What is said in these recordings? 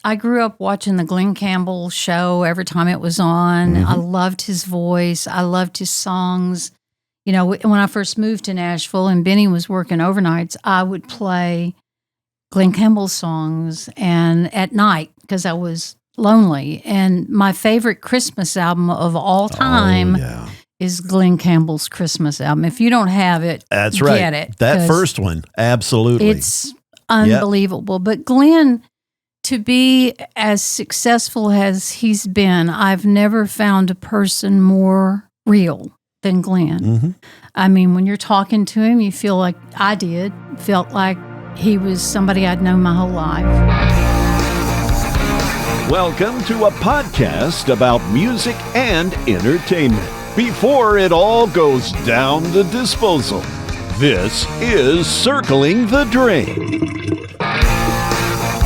I grew up watching the Glen Campbell show every time it was on. I loved his voice. I loved his songs. You know, when I first moved to Nashville and Benny was working overnights, I would play Glen Campbell songs and at night because I was lonely. And my favorite Christmas album of all time is Glen Campbell's Christmas album. If you don't have it, that's right. Get it. That first one, absolutely. It's unbelievable. But Glen, to be as successful as he's been, I've never found a person more real than Glen. I mean, when you're talking to him, you feel like felt like he was somebody I'd known my whole life. Welcome to a podcast about music and entertainment. Before it all goes down the disposal, this is Circling the Drain.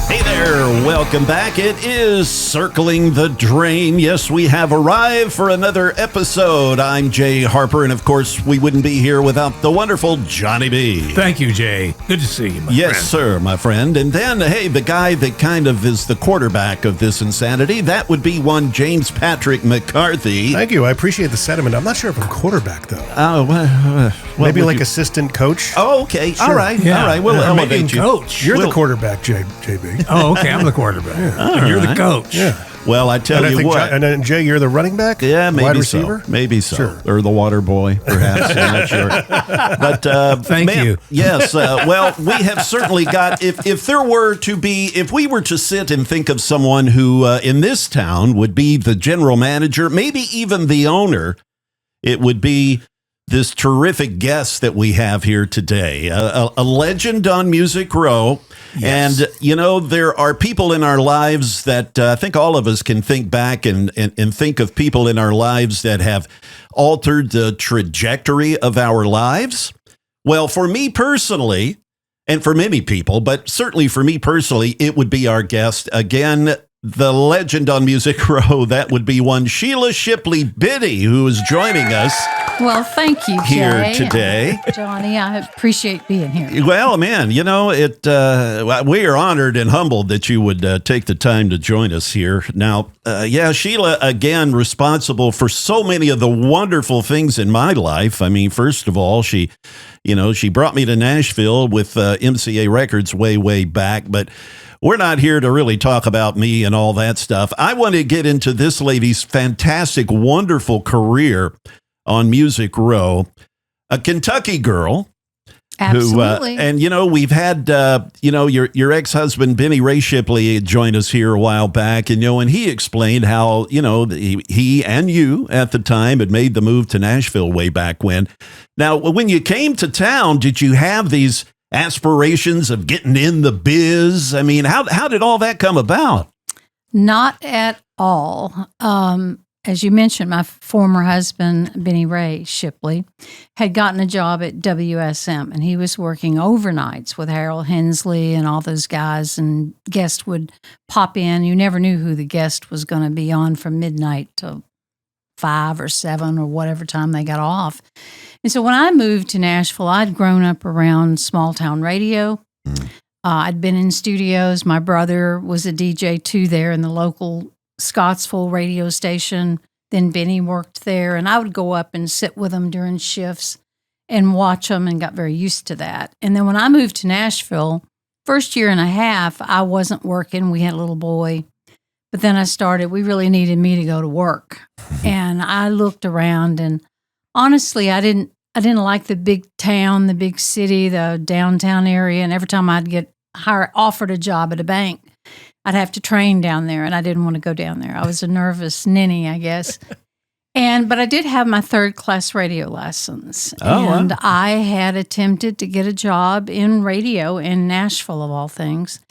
Hey there, welcome back. It is Circling the Drain. Yes, we have arrived for another episode. I'm Jay Harper, and of course, we wouldn't be here without the wonderful Johnny B. Thank you, Jay. Good to see you, my friend. Yes, sir, my friend. And then, hey, the guy that kind of is the quarterback of this insanity, that would be one James Patrick McCarthy. Thank you. I appreciate the sentiment. I'm not sure if I'm quarterback, though. Oh, well, maybe like assistant coach. Oh, okay. Sure. All right. Yeah. All right. We'll elevate you. Coach. You're the quarterback, JB. Oh, okay. I'm the quarterback. And you're the coach. Yeah. Well, I tell you what. And then, Jay, you're the running back? Yeah, maybe wide so. receiver? Maybe so. Sure. Or the water boy, perhaps. I'm not sure. But Thank you. Yes. Well, we have certainly got, if we were to sit and think of someone who in this town would be the general manager, maybe even the owner, it would be this terrific guest that we have here today, a legend on Music Row. Yes. And, you know, there are people in our lives that I think all of us can think back and think of people in our lives that have altered the trajectory of our lives. Well, for me personally, and for many people, but certainly for me personally, it would be our guest again, the legend on Music Row. That would be one Shelia Shipley Biddy, who is joining us. Well, thank you, here Jay. Today. Johnny, I appreciate being here. Well, man, you know, we are honored and humbled that you would take the time to join us here. Now, Sheila, again, responsible for so many of the wonderful things in my life. I mean, first of all, she brought me to Nashville with MCA Records way back, but we're not here to really talk about me and all that stuff. I want to get into this lady's fantastic, wonderful career on Music Row, a Kentucky girl. Absolutely. Who, and, you know, we've had, your ex-husband, Benny Ray Shipley, join us here a while back. And, you know, and he explained how, you know, he and you at the time had made the move to Nashville way back when. Now, when you came to town, did you have these aspirations of getting in the biz? I mean, how did all that come about? Not at all. As you mentioned, my former husband, Benny Ray Shipley, had gotten a job at WSM, and he was working overnights with Harold Hensley and all those guys, and guests would pop in. You never knew who the guest was going to be on from midnight to 5 or 7 or whatever time they got off. And so when I moved to Nashville, I'd grown up around small town radio. I'd been in studios. My brother was a DJ too there in the local Scottsville radio station. Then Benny worked there, and I would go up and sit with them during shifts and watch them, and got very used to that. And then when I moved to Nashville, first year and a half, I wasn't working. We had a little boy. But then we really needed me to go to work. And I looked around, and honestly, I didn't like the big town, the big city, the downtown area. And every time I'd get offered a job at a bank, I'd have to train down there, and I didn't want to go down there. I was a nervous ninny, I guess. But I did have my 3rd-class radio license. And wow. I had attempted to get a job in radio in Nashville, of all things,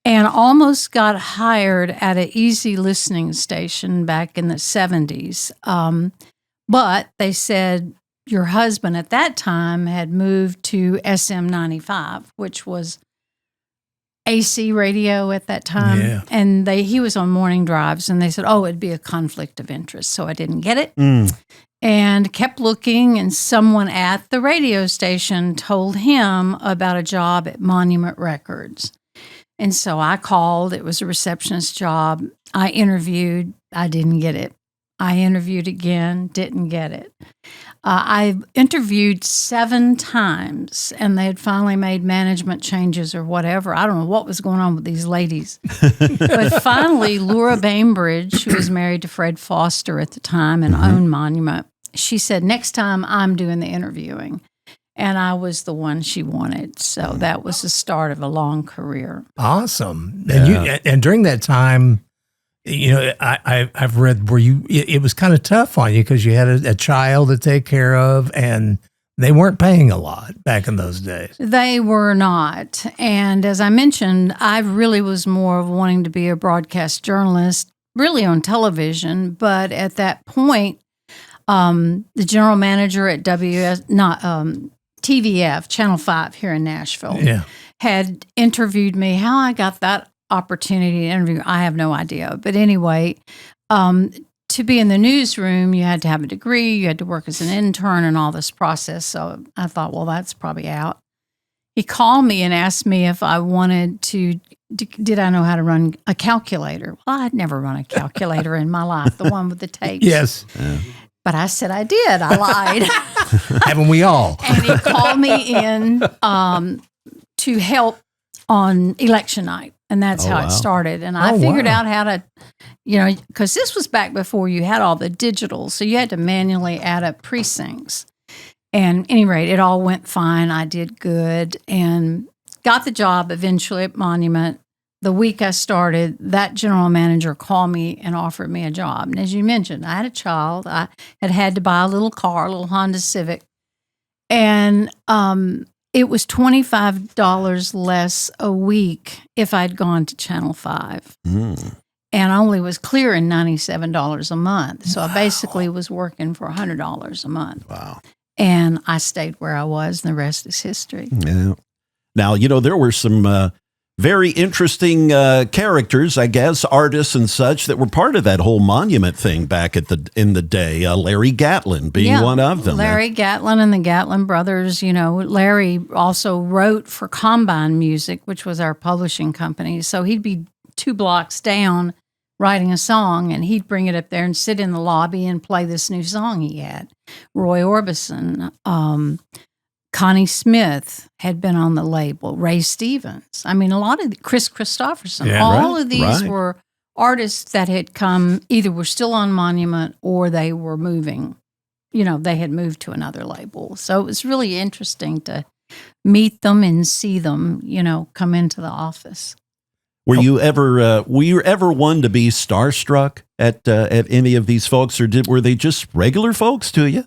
and almost got hired at an easy listening station back in the 70s. But they said your husband at that time had moved to SM 95, which was AC radio at that time. Yeah. And he was on morning drives, and they said, it'd be a conflict of interest. So I didn't get it and kept looking. And someone at the radio station told him about a job at Monument Records. And so I called. It was a receptionist job. I interviewed. I didn't get it. I interviewed again, didn't get it. I interviewed 7 times, and they had finally made management changes or whatever. I don't know what was going on with these ladies. But finally, Laura Bainbridge, who was married to Fred Foster at the time and owned Monument, she said, next time I'm doing the interviewing. And I was the one she wanted. So that was the start of a long career. Awesome. And and during that time, I've read where it was kind of tough on you because you had a child to take care of, and they weren't paying a lot back in those days. They were not. And as I mentioned, I really was more of wanting to be a broadcast journalist, really on television. But at that point, the general manager at TVF, Channel 5 here in Nashville, had interviewed me. How I got that opportunity to interview, I have no idea. But anyway, to be in the newsroom, you had to have a degree, you had to work as an intern and all this process. So I thought, well, that's probably out. He called me and asked me if I wanted to, did I know how to run a calculator? Well, I'd never run a calculator in my life, the one with the tapes. Yes. But I said I did. I lied. Haven't we all? And he called me in to help on election night. And that's how it started. And I figured out how to, because this was back before you had all the digital. So you had to manually add up precincts. And at any rate, it all went fine. I did good and got the job eventually at Monument. The week I started, that general manager called me and offered me a job. And as you mentioned, I had a child. I had to buy a little car, a little Honda Civic. And it was $25 less a week if I'd gone to Channel 5. And I only was clearing $97 a month. So I basically was working for $100 a month. Wow. And I stayed where I was, and the rest is history. Yeah. Now, there were some very interesting characters, I guess, artists and such that were part of that whole Monument thing back in the day. Larry Gatlin being one of them. Larry Gatlin and the Gatlin brothers. Larry also wrote for Combine Music, which was our publishing company. So he'd be 2 blocks down writing a song, and he'd bring it up there and sit in the lobby and play this new song he had. Roy Orbison, Connie Smith had been on the label, Ray Stevens. I mean, a lot of Chris Christopherson. All of these were artists that had come, either were still on Monument or they were moving. They had moved to another label. So it was really interesting to meet them and see them, come into the office. Were you ever one to be starstruck at any of these folks, or were they just regular folks to you?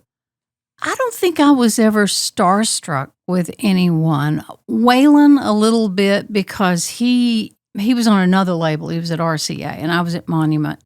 I don't think I was ever starstruck with anyone. Waylon a little bit because he was on another label. He was at RCA and I was at Monument.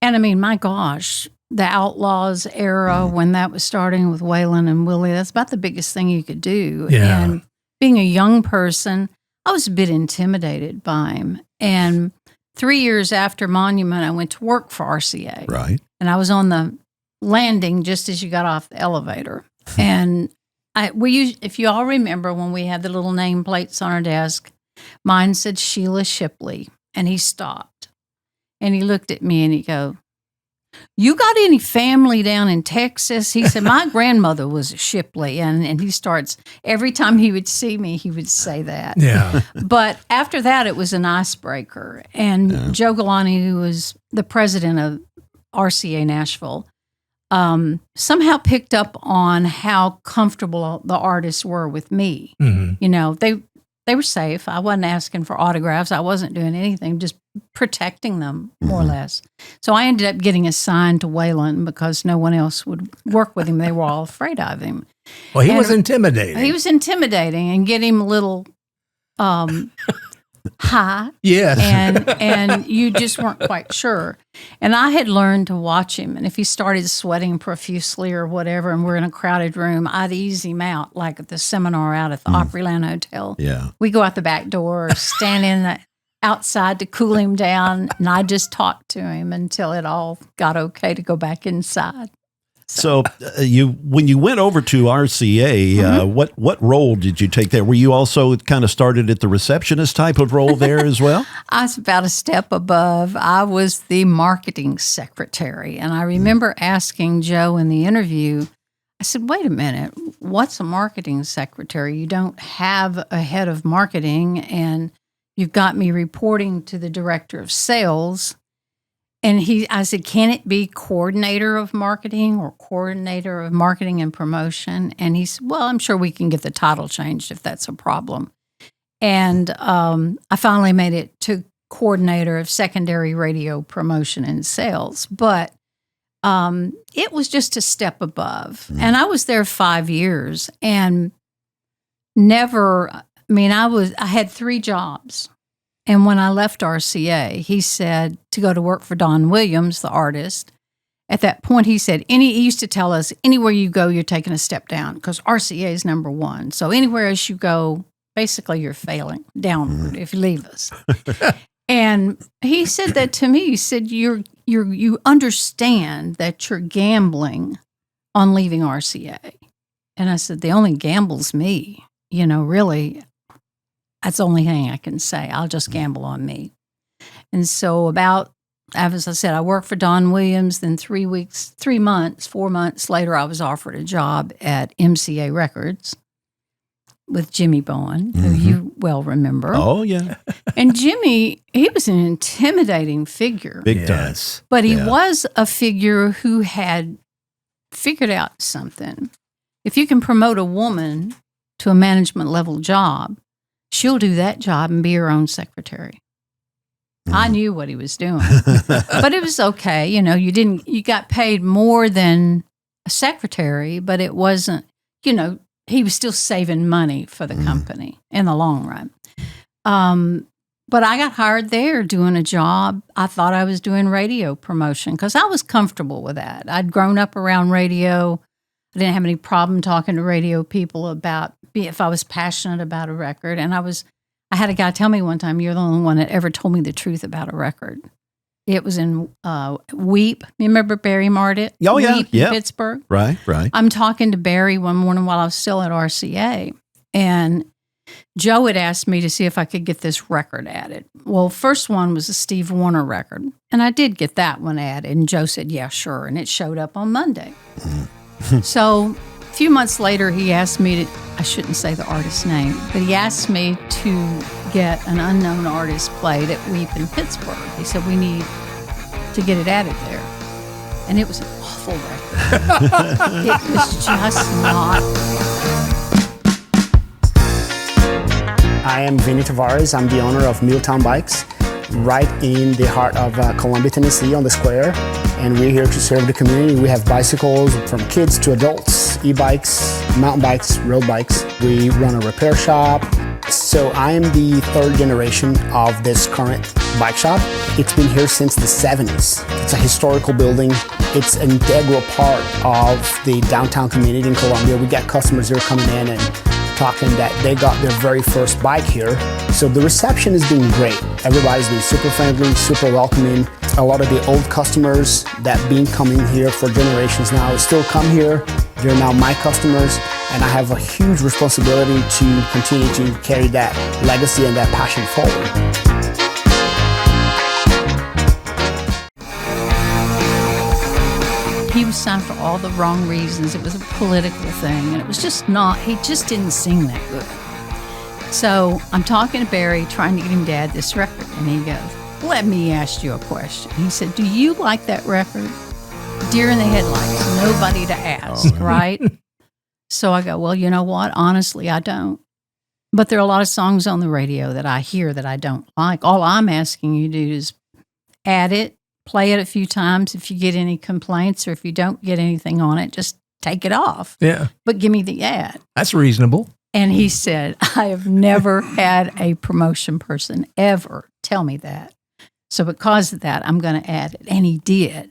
And I mean, my gosh, the Outlaws era when that was starting with Waylon and Willie, that's about the biggest thing you could do. Yeah. And being a young person, I was a bit intimidated by him. And 3 years after Monument, I went to work for RCA. Right. And I was on the landing just as you got off the elevator. And if you all remember when we had the little nameplates on our desk, mine said Sheila Shipley. And he stopped. And he looked at me and he go, "You got any family down in Texas?" He said, "My grandmother was a Shipley." And he starts, every time he would see me, he would say that. Yeah. But after that, it was an icebreaker. And Joe Galani, who was the president of RCA Nashville, somehow picked up on how comfortable the artists were with me. Mm-hmm. They were safe. I wasn't asking for autographs. I wasn't doing anything, just protecting them more or less. So I ended up getting assigned to Waylon because no one else would work with him. They were all afraid of him. Well, he was intimidating. He was intimidating and get him a little high. Yes. And you just weren't quite sure. And I had learned to watch him. And if he started sweating profusely or whatever, and we're in a crowded room, I'd ease him out, like at the seminar out at the Opryland Hotel. Yeah. We go out the back door, stand in the outside to cool him down, and I just talked to him until it all got okay to go back inside. So when you went over to RCA, what role did you take there? Were you also kind of started at the receptionist type of role there as well? I was about a step above. I was the marketing secretary. And I remember asking Joe in the interview, I said, wait a minute, what's a marketing secretary? You don't have a head of marketing, and you've got me reporting to the director of sales. And I said, can it be coordinator of marketing or coordinator of marketing and promotion? And he said, well, I'm sure we can get the title changed if that's a problem. And I finally made it to coordinator of secondary radio promotion and sales. But it was just a step above. And I was there 5 years and I had 3 jobs. And when I left RCA, he said to go to work for Don Williams, the artist. At that point, he said, he used to tell us, anywhere you go, you're taking a step down because RCA is number 1. So anywhere else you go, basically you're failing downward if you leave us. And he said that to me. He said, you understand that you're gambling on leaving RCA. And I said, the only gamble's me, really. That's the only thing I can say. I'll just gamble on me. And so as I said, I worked for Don Williams. Then 4 months later, I was offered a job at MCA Records with Jimmy Bowen, who you well remember. Oh, yeah. And Jimmy, he was an intimidating figure. Big time. But he was a figure who had figured out something. If you can promote a woman to a management level job, she'll do that job and be her own secretary. I knew what he was doing, but it was okay. You got paid more than a secretary, but it wasn't, he was still saving money for the company in the long run. But I got hired there doing a job. I thought I was doing radio promotion because I was comfortable with that. I'd grown up around radio. I didn't have any problem talking to radio people about if I was passionate about a record. And I had a guy tell me one time, you're the only one that ever told me the truth about a record. It was in Weep. You remember Barry Mardit? Oh, yeah. Weep in Pittsburgh. Right. I'm talking to Barry one morning while I was still at RCA. And Joe had asked me to see if I could get this record added. Well, first one was a Steve Wariner record. And I did get that one added. And Joe said, yeah, sure. And it showed up on Monday. So a few months later, he asked me I shouldn't say the artist's name, but he asked me to get an unknown artist played at Weep in Pittsburgh. He said, we need to get it added there. And it was an awful record. It was just not. I am Vinny Tavares. I'm the owner of Milltown Bikes, right in the heart of Columbia, Tennessee, on the square. And we're here to serve the community. We have bicycles from kids to adults, e-bikes, mountain bikes, road bikes. We run a repair shop. So I am the 3rd generation of this current bike shop. It's been here since the 70s. It's a historical building. It's an integral part of the downtown community in Columbia. We got customers here coming in and talking that they got their very first bike here. So the reception has been great. Everybody's been super friendly, super welcoming. A lot of the old customers that been coming here for generations now still come here. They're now my customers, and I have a huge responsibility to continue to carry that legacy and that passion forward. He was signed for all the wrong reasons. It was a political thing, and it was just not, he just didn't sing that good. So I'm talking to Barry, trying to get him to add this record, and he goes, let me ask you a question. He said, do you like that record? Deer in the headlights, nobody to ask, right? So I go, well, you know what? Honestly, I don't. But there are a lot of songs on the radio that I hear that I don't like. All I'm asking you to do is add it, play it a few times. If you get any complaints or if you don't get anything on it, just take it off. Yeah. But give me the ad. That's reasonable. And he said, I have never had a promotion person ever tell me that. So because of that, I'm going to add it. And he did.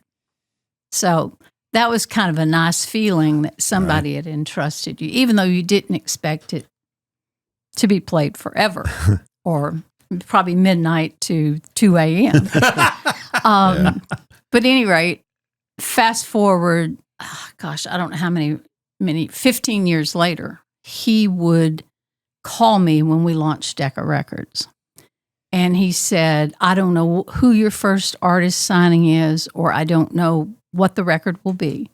So that was kind of a nice feeling that somebody had entrusted you, even though you didn't expect it to be played forever or probably midnight to 2 a.m. But at any rate, fast forward gosh, I don't know how many 15 years later, he would call me when we launched Decca Records. And he said, I don't know who your first artist signing is, or I don't know what the record will be.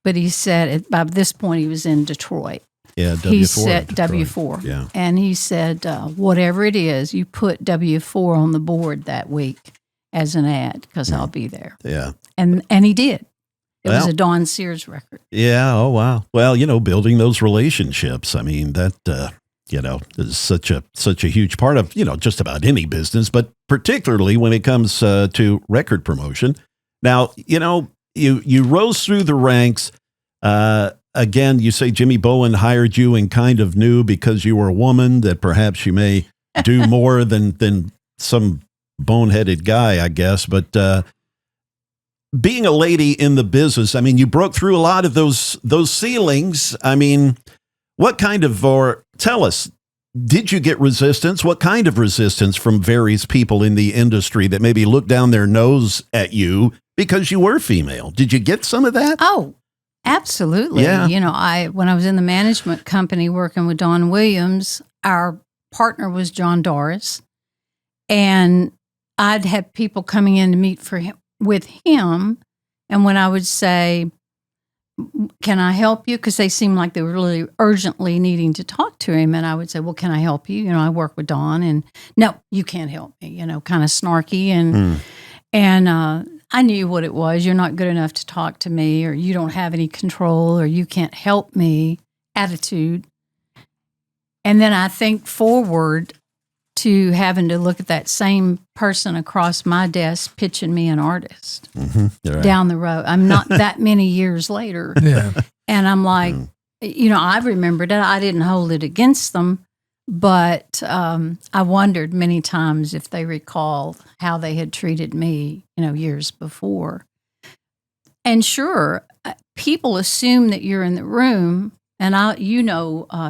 But he said, by this point, he was in Detroit. Yeah, W4. He said Detroit. W4. Yeah. And he said, whatever it is, you put W4 on the board that week as an ad, because I'll be there. Yeah. And he did. It was Well, a Dawn Sears record. Yeah. Oh, wow. Well, building those relationships. I mean, that, is such a huge part of, just about any business, but particularly when it comes to record promotion. Now, you rose through the ranks. Again, you say Jimmy Bowen hired you and kind of knew because you were a woman that perhaps you may do more than some boneheaded guy, I guess. But being a lady in the business, I mean, you broke through a lot of those ceilings. I mean, what kind of, or tell us, did you get resistance? What kind of resistance from various people in the industry that maybe looked down their nose at you because you were female? Did you get some of that? Oh, absolutely. Yeah. When I was in the management company working with Don Williams, our partner was John Doris, and I'd have people coming in to meet with him, and when I would say, can I help you? Because they seemed like they were really urgently needing to talk to him, and I would say, well, can I help you? I work with Don, and no, you can't help me, kind of snarky, and I knew what it was. You're not good enough to talk to me, or you don't have any control, or you can't help me attitude. And then I think forward to having to look at that same person across my desk pitching me an artist down the road. I'm not that many years later. Yeah. And I'm like, I remembered it. I didn't hold it against them, but I wondered many times if they recalled how they had treated me, years before. And sure, people assume that you're in the room, and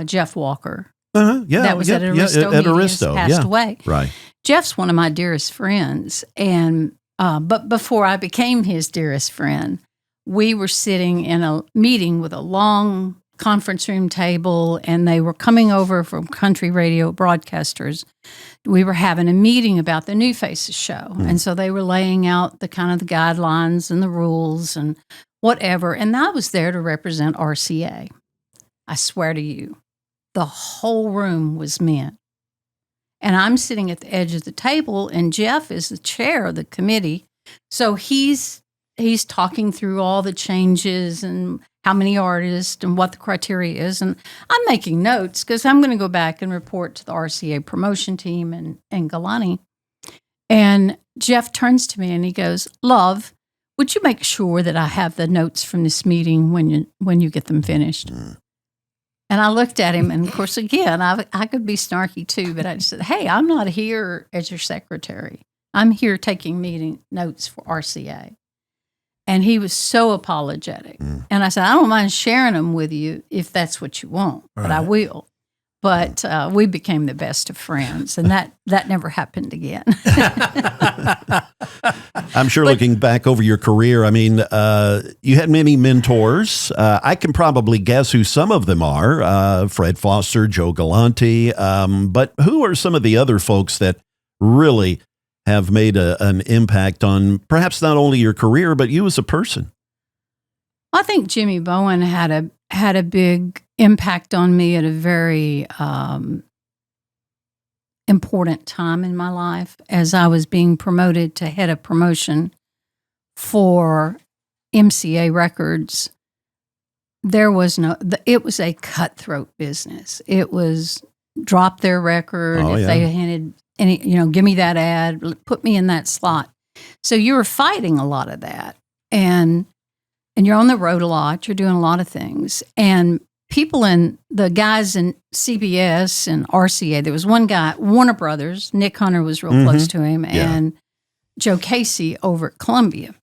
Jeff Walker. Yeah, that was at Aristo. At He Aristo, has passed away. Right. Jeff's one of my dearest friends, and but before I became his dearest friend, we were sitting in a meeting with a long conference room table, and they were coming over from country radio broadcasters. We were having a meeting about the New Faces show, and so they were laying out the kind of the guidelines and the rules and whatever, and I was there to represent RCA. I swear to you. The whole room was men. And I'm sitting at the edge of the table, and Jeff is the chair of the committee. So he's talking through all the changes and how many artists and what the criteria is. And I'm making notes because I'm going to go back and report to the RCA promotion team and Galani. And Jeff turns to me and he goes, "Love, would you make sure that I have the notes from this meeting when you get them finished?" And I looked at him, and of course, again, I could be snarky too, but I just said, "Hey, I'm not here as your secretary. I'm here taking meeting notes for RCA." And he was so apologetic. And I said, "I don't mind sharing them with you if that's what you want, but I will." But we became the best of friends, and that never happened again. I'm sure looking back over your career, I mean, you had many mentors. I can probably guess who some of them are, Fred Foster, Joe Galante. But who are some of the other folks that really have made an impact on perhaps not only your career, but you as a person? I think Jimmy Bowen had a big impact on me at a very important time in my life as I was being promoted to head of promotion for MCA Records. It was a cutthroat business. It was drop their record. If they handed any, give me that ad, put me in that slot. So you were fighting a lot of that. And you're on the road a lot. You're doing a lot of things. And the guys in CBS and RCA, there was one guy, Warner Brothers, Nick Hunter was real close to him, and Joe Casey over at Columbia.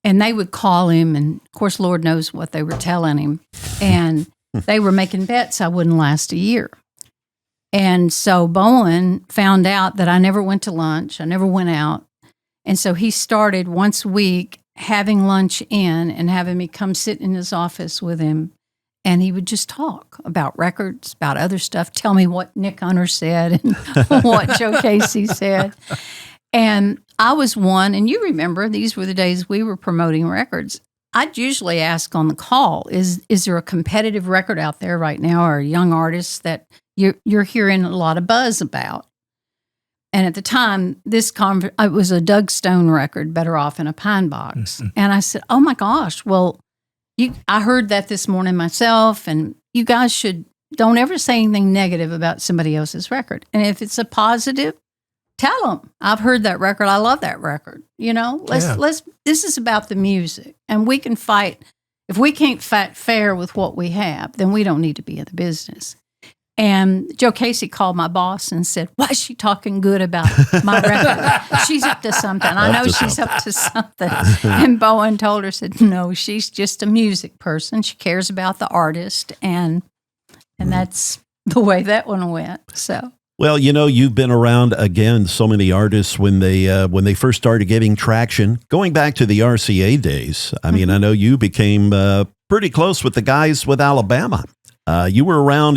And they would call him, and of course, Lord knows what they were telling him. And they were making bets I wouldn't last a year. And so Bowen found out that I never went to lunch. I never went out. And so he started once a week having lunch in and having me come sit in his office with him. And he would just talk about records, about other stuff, tell me what Nick Hunter said and what Joe Casey said. And I was one, and you remember, these were the days we were promoting records. I'd usually ask on the call, is there a competitive record out there right now or a young artist that you're hearing a lot of buzz about? And at the time, it was a Doug Stone record, Better Off in a Pine Box. And I said, oh my gosh, well, I heard that this morning myself, and you guys don't ever say anything negative about somebody else's record. And if it's a positive, tell them, I've heard that record. I love that record. This is about the music, and we can fight. If we can't fight fair with what we have, then we don't need to be in the business. And Joe Casey called my boss and said, why is she talking good about my record? She's up to something. I know she's up to something. And Bowen told her, said, no, she's just a music person. She cares about the artist. And that's the way that one went. So. Well, you've been around, again, so many artists when they first started getting traction, going back to the RCA days. I mean, I know you became pretty close with the guys with Alabama. You were around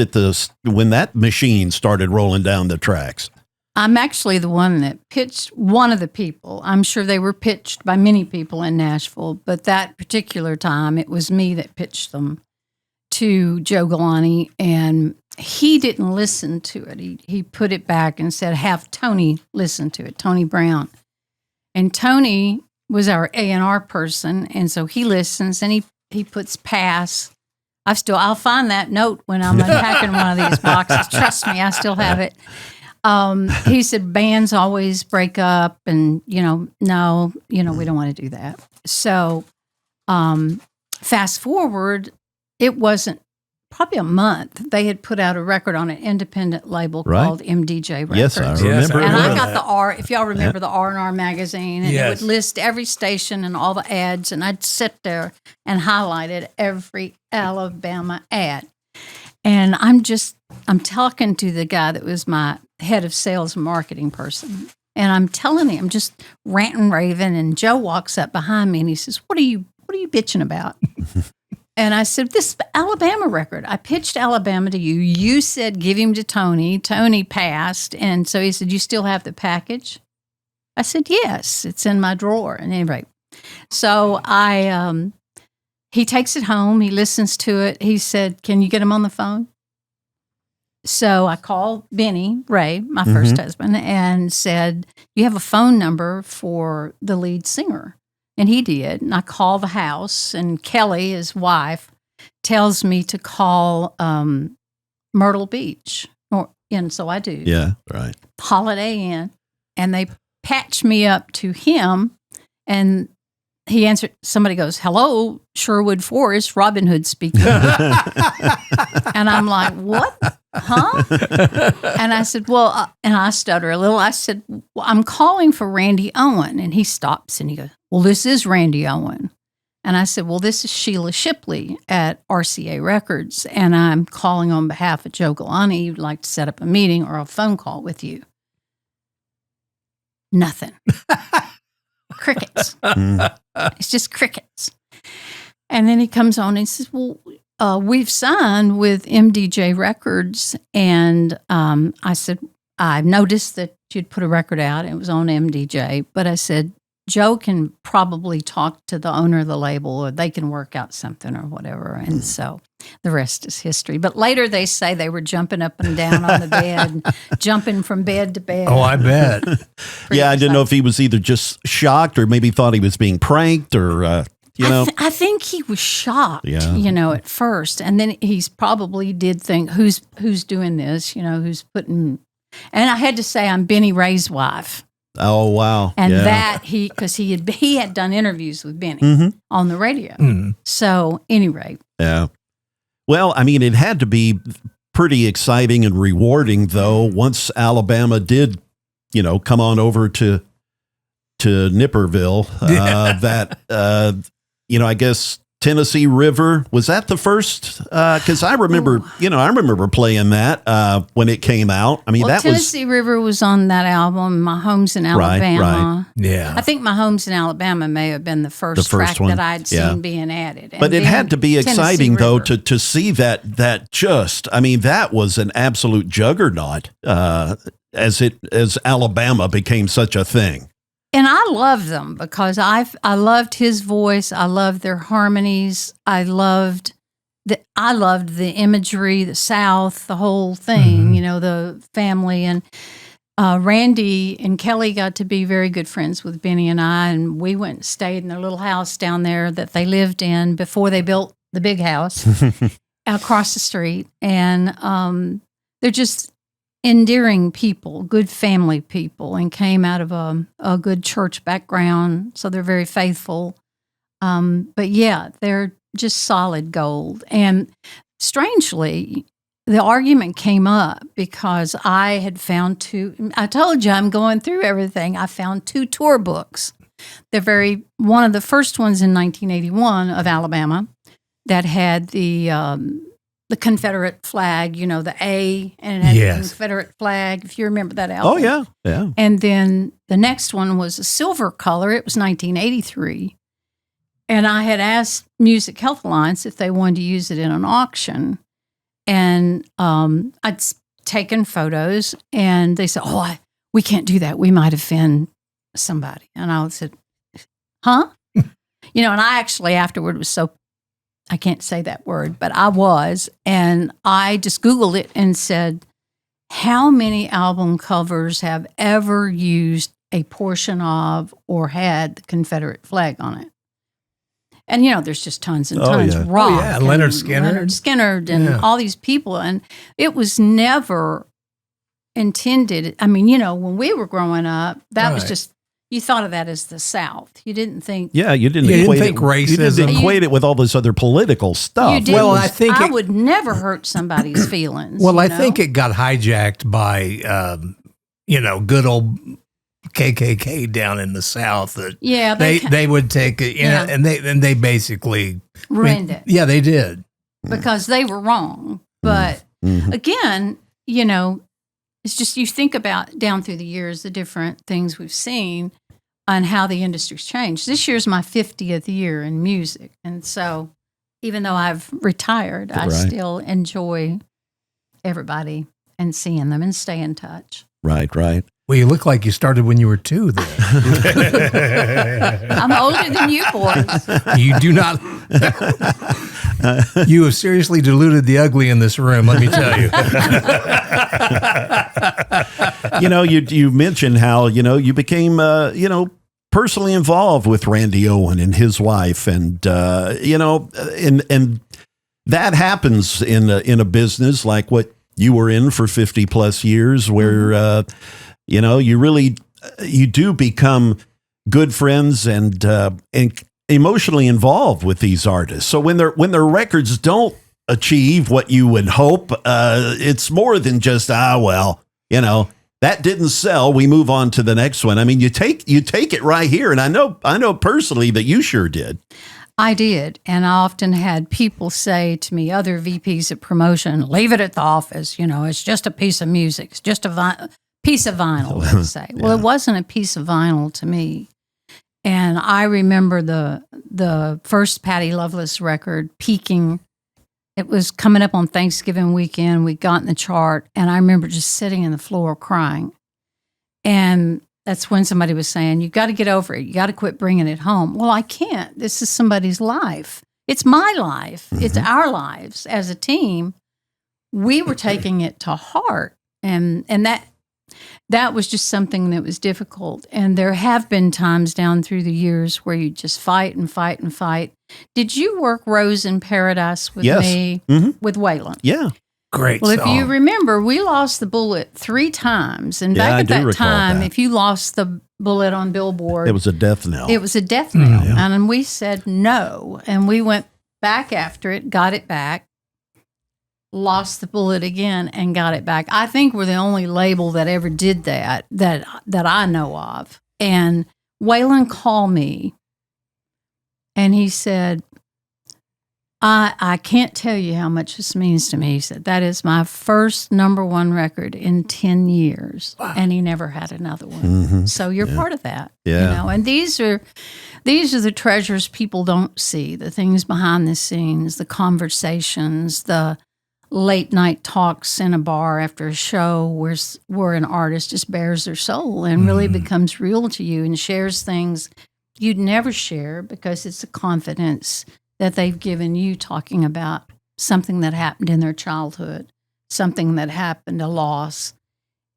when that machine started rolling down the tracks. I'm actually the one that pitched one of the people. I'm sure they were pitched by many people in Nashville, but that particular time, it was me that pitched them to Joe Galante, and he didn't listen to it. He put it back and said, have Tony listen to it, Tony Brown. And Tony was our A&R person, and so he listens, and he puts pass. I'll find that note when I'm unpacking one of these boxes. Trust me, I still have it. He said, bands always break up, and, no, we don't want to do that. So fast forward, it wasn't probably a month. They had put out a record on an independent label called MDJ Records. Yes, I remember. And I got the R, if y'all remember the R&R magazine, and it would list every station and all the ads, and I'd sit there and highlighted every Alabama ad. And I'm talking to the guy that was my head of sales and marketing person, and I'm telling him, just ranting, raving, and Joe walks up behind me and he says, what are you bitching about? And I said, this Alabama record, I pitched Alabama to you. You said give him to Tony. Tony passed. And so he said, you still have the package? I said, yes, it's in my drawer. And anyway, so he takes it home. He listens to it. He said, can you get him on the phone? So I called Benny Ray, my first husband, and said, you have a phone number for the lead singer? And he did. And I called the house, and Kelly, his wife, tells me to call Myrtle Beach. And so I do. Yeah, right. Holiday Inn. And they patch me up to him, and he answered. Somebody goes, hello, Sherwood Forest, Robin Hood speaking. And I'm like, what? Huh? And I said, well, and I stutter a little. I said, well, I'm calling for Randy Owen. And he stops and he goes, well, this is Randy Owen. And I said, well, this is Sheila Shipley at RCA Records, and I'm calling on behalf of Joe Galante. He'd like to set up a meeting or a phone call with you. Nothing. Crickets. It's just crickets. And then he comes on and he says, well, we've signed with MDJ Records. And I said, I noticed that you'd put a record out. It was on MDJ. But I said, Joe can probably talk to the owner of the label, or they can work out something or whatever. And so the rest is history. But later they say they were jumping up and down on the bed, jumping from bed to bed. Oh, I bet. Yeah, I didn't know if he was either just shocked or maybe thought he was being pranked or, I think he was shocked, at first. And then he's probably did think, who's doing this, who's putting. And I had to say, I'm Benny Ray's wife. Oh, wow. And because he had done interviews with Benny on the radio. So, anyway. Yeah. Well, I mean, it had to be pretty exciting and rewarding, though, once Alabama did, come on over to Nipperville, I guess Tennessee River. Was that the first? Because I remember, I remember playing that when it came out. I mean, that Tennessee River was on that album. My Home's in Alabama. Right. Yeah. I think My Home's in Alabama may have been the first track one. that I'd seen being added. But it had to be exciting, though, River. to see that that was an absolute juggernaut as Alabama became such a thing. And I loved them because I loved his voice. I loved their harmonies. I loved the imagery, the South, the whole thing. The family, and Randy and Kelly got to be very good friends with Benny and I, and we went and stayed in their little house down there that they lived in before they built the big house across the street. And they're just endearing people, good family people, and came out of a good church background, so they're very faithful. But yeah, they're just solid gold. And strangely, the argument came up because I had found I told you I'm going through everything. I found 2 tour books. They're one of the first ones in 1981 of Alabama that had the Confederate flag, the A, and it had the Confederate flag, if you remember that album. Oh, yeah, yeah. And then the next one was a silver color. It was 1983. And I had asked Music Health Alliance if they wanted to use it in an auction. And I'd taken photos, and they said, we can't do that. We might offend somebody. And I said, huh? And I actually afterward was so, I can't say that word, but I was. And I just Googled it and said, how many album covers have ever used a portion of or had the Confederate flag on it? And, there's just tons and tons. Yeah. Rock. Leonard Skinner. And all these people. And it was never intended. I mean, when we were growing up, that was just, you thought of that as the South. You didn't think. Yeah, you didn't think racism. You didn't equate it with all this other political stuff. You didn't. Well, I think I would never hurt somebody's feelings. Well, I think it got hijacked by, good old KKK down in the South. That they would take it, and they basically ruined it. Yeah, they did because they were wrong. But again, it's just you think about down through the years the different things we've seen and how the industry's changed. This year's my 50th year in music, and so even though I've retired, I still enjoy everybody and seeing them and stay in touch. Right. Well, you look like you started when you were 2 then. I'm older than you boys. You do not. You have seriously diluted the ugly in this room, let me tell you. You mentioned how, you became, personally involved with Randy Owen and his wife. And, and that happens in a business like what you were in for 50 plus years where, you do become good friends and emotionally involved with these artists. So when their records don't achieve what you would hope, it's more than just, that didn't sell. We move on to the next one. I mean, you take it right here. And I know personally that you sure did. I did. And I often had people say to me, other VPs of promotion, leave it at the office. It's just a piece of music. It's just a piece of vinyl, let's say. Well, it wasn't a piece of vinyl to me. And I remember the first Patti Loveless record peaking. It was coming up on Thanksgiving weekend. We got in the chart, and I remember just sitting on the floor crying. And that's when somebody was saying, you got to get over it. You got to quit bringing it home. Well, I can't. This is somebody's life. It's my life. Mm-hmm. It's our lives as a team. We were taking it to heart. And that was just something that was difficult. And there have been times down through the years where you just fight and fight and fight. Did you work Rose in Paradise with me, with Waylon? Yeah. Great Well, song. if you remember, we lost the bullet 3 times. And back at that time, if you lost the bullet on Billboard, it was a death knell. It was a death knell. Yeah. And we said no. And we went back after it, got it back, lost the bullet again, and got it back. I think we're the only label that ever did that I know of. And Waylon called me, and he said, I can't tell you how much this means to me. He said, that is my first #1 record in 10 years. Wow. And he never had another one. Mm-hmm. So you're part of that. Yeah. You know? And these are the treasures people don't see, the things behind the scenes, the conversations, the late night talks in a bar after a show where an artist just bears their soul and really becomes real to you and shares things you'd never share because it's a confidence that they've given you, talking about something that happened in their childhood, something that happened, a loss.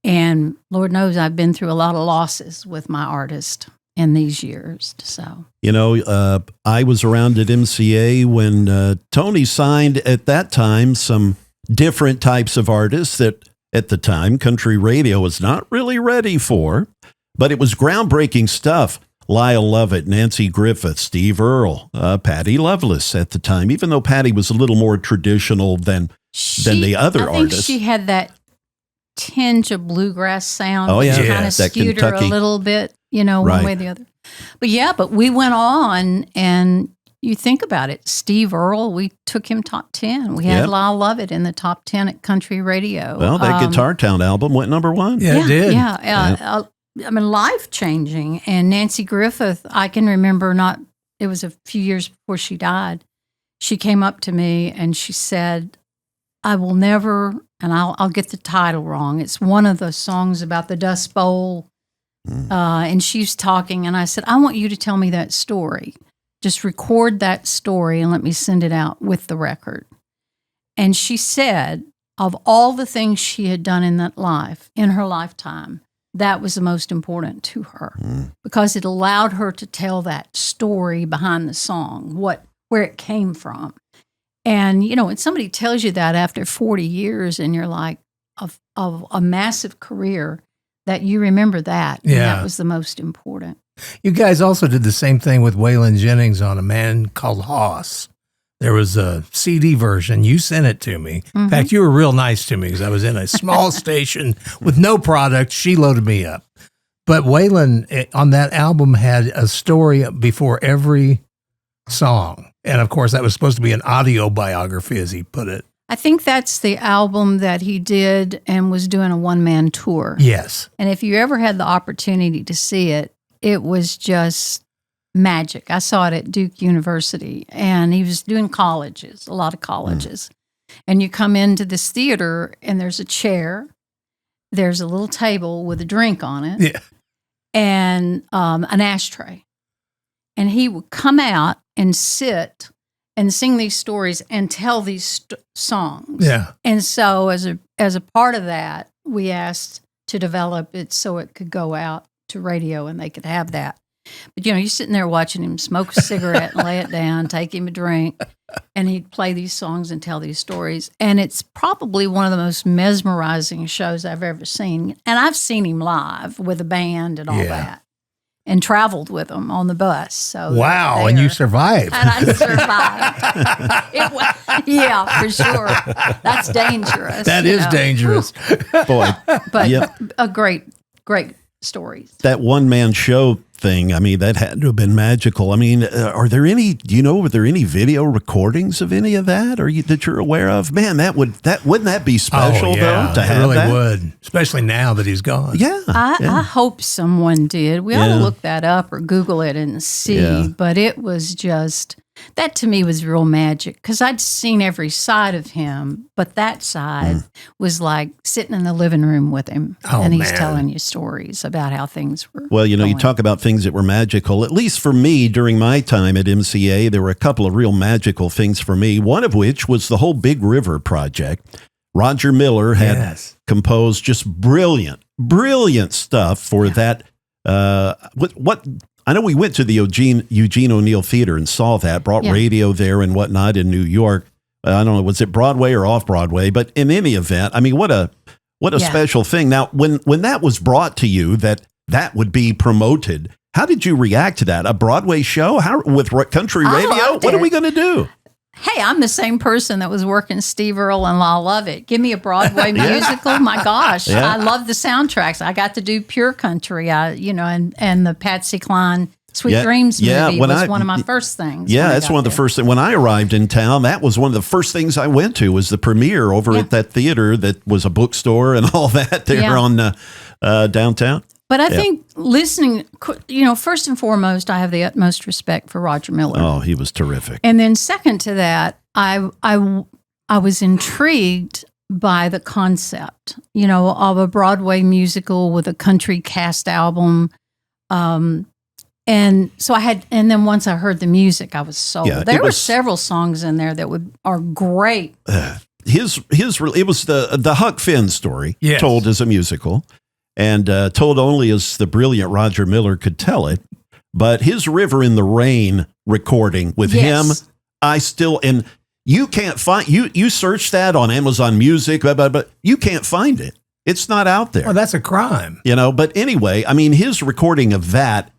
And Lord knows I've been through a lot of losses with my artist in these years. So, you know, I was around at MCA when Tony signed at that time some different types of artists that at the time country radio was not really ready for, but it was groundbreaking stuff. Lyle Lovett, Nancy Griffith, Steve Earle, Patty Loveless at the time, even though Patty was a little more traditional than the other artists. She had that tinge of bluegrass sound. Oh, yeah. Kind of skewed her a little bit, you know, one way or the other. But we went on, and you think about it. Steve Earle, we took him top 10. We had Lyle Lovett in the top 10 at country radio. Well, that Guitar Town album went #1. Yeah, it did. Yeah. I mean, life-changing. And Nancy Griffith, I can remember it was a few years before she died. She came up to me and she said, I will never, and I'll get the title wrong. It's one of the songs about the Dust Bowl. And she's talking, and I said, I want you to tell me that story. Just record that story and let me send it out with the record. And she said, of all the things she had done in her lifetime, that was the most important to her because it allowed her to tell that story behind the song, where it came from. And, you know, when somebody tells you that after 40 years and you're like, of a massive career, that you remember that. Yeah. And that was the most important. You guys also did the same thing with Waylon Jennings on A Man Called Hoss. There was a CD version. You sent it to me. In fact, you were real nice to me because I was in a small station with no product. She loaded me up. But Waylon on that album had a story before every song. And of course, that was supposed to be an audio biography, as he put it. I think that's the album that he did and was doing a one-man tour. Yes. And if you ever had the opportunity to see it, it was just magic. I saw it at Duke University, and he was doing a lot of colleges. And you come into this theater, and there's a chair, there's a little table with a drink on it, and an ashtray. And he would come out and sit and sing these stories and tell these songs. Yeah. And so as a part of that, we asked to develop it so it could go out to radio and they could have that. But, you know, you're sitting there watching him smoke a cigarette and lay it down, take him a drink, and he'd play these songs and tell these stories. And it's probably one of the most mesmerizing shows I've ever seen. And I've seen him live with a band and all that, and traveled with him on the bus. So wow, and you survived. And I survived. Yeah, for sure. That's dangerous. That is dangerous. Boy. But a great stories. That one-man show thing, I mean, that had to have been magical. I mean, were there any video recordings of any of that that you're aware of? Man, wouldn't that be special though to have really that? Would, especially now that he's gone. Yeah. I hope someone did. We ought to look that up or Google it and see, but it was just, that to me was real magic because I'd seen every side of him, but that side was like sitting in the living room with him and he's telling you stories about how things were. Well, you know, you talk about things that were magical. At least for me, during my time at MCA, there were a couple of real magical things for me, one of which was the whole Big River project. Roger Miller had composed just brilliant stuff for that. I know we went to the Eugene O'Neill Theater and saw that, brought radio there and whatnot in New York. I don't know, was it Broadway or off Broadway? But in any event, I mean, what a special thing. Now, when that was brought to you, that would be promoted, how did you react to that? A Broadway show? How with country radio? What are we going to do? Hey, I'm the same person that was working Steve Earle and Lyle Lovett. Give me a Broadway musical. My gosh, I love the soundtracks. I got to do Pure Country, and the Patsy Cline Sweet Yeah, Dreams yeah, movie when was I- one of my first things. Yeah, when I that's got one of the there. first things. When I arrived in town, that was one of the first things I went to was the premiere over Yeah. at that theater that was a bookstore and all that there Yeah. on downtown. But I Yeah. think listening, first and foremost, I have the utmost respect for Roger Miller. Oh, he was terrific. And then second to that, I was intrigued by the concept, of a Broadway musical with a country cast album. And so and then once I heard the music, I was sold. Yeah, There it were was- several songs in there that are great. It was the Huck Finn story Yes. told as a musical and told only as the brilliant Roger Miller could tell it. But his River in the Rain recording with Yes. him, and you can't find, you search that on Amazon Music, but you can't find it. It's not out there. Well, that's a crime. But anyway, I mean, his recording of that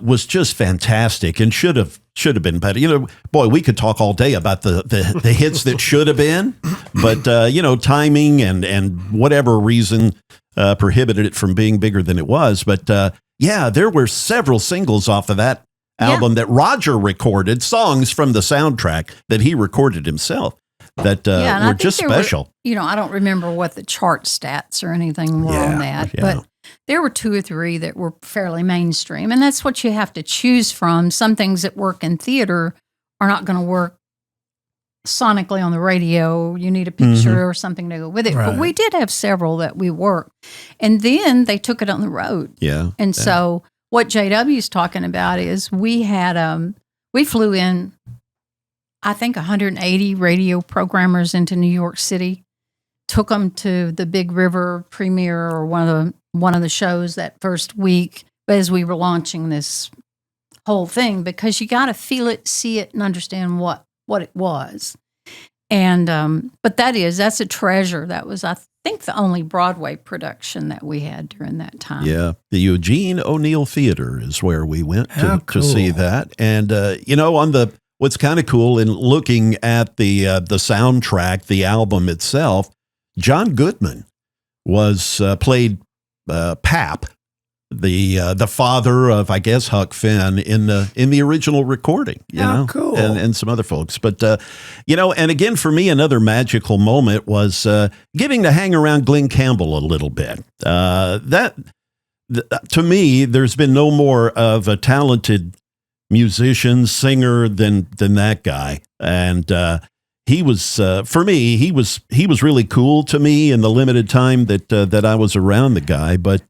was just fantastic and should have been better. Boy, we could talk all day about the hits that should have been, but timing and whatever reason prohibited it from being bigger than it was. But there were several singles off of that album that Roger recorded, songs from the soundtrack that he recorded himself that and I were think just there special. I don't remember what the chart stats or anything were on that, yeah. but there were 2 or 3 that were fairly mainstream, and that's what you have to choose from. Some things that work in theater are not going to work sonically on the radio. You need a picture or something to go with it. Right. But we did have several that we worked, and then they took it on the road. Yeah. And so what JW's talking about is we flew in, I think, 180 radio programmers into New York City, took them to the Big River premiere or one of the shows that first week as we were launching this whole thing, because you got to feel it, see it, and understand what it was. And but that's a treasure. That was, I think, the only Broadway production that we had during that time. Yeah, the Eugene O'Neill Theater is where we went How to see cool. that. And on what's kind of cool in looking at the soundtrack, the album itself, John Goodman was played Pap, the father of, I guess, Huck Finn in the original recording. How cool. and some other folks. But and again, for me, another magical moment was getting to hang around Glen Campbell a little bit. To me, there's been no more of a talented musician, singer than that guy. And he was, for me, he was really cool to me in the limited time that I was around the guy. But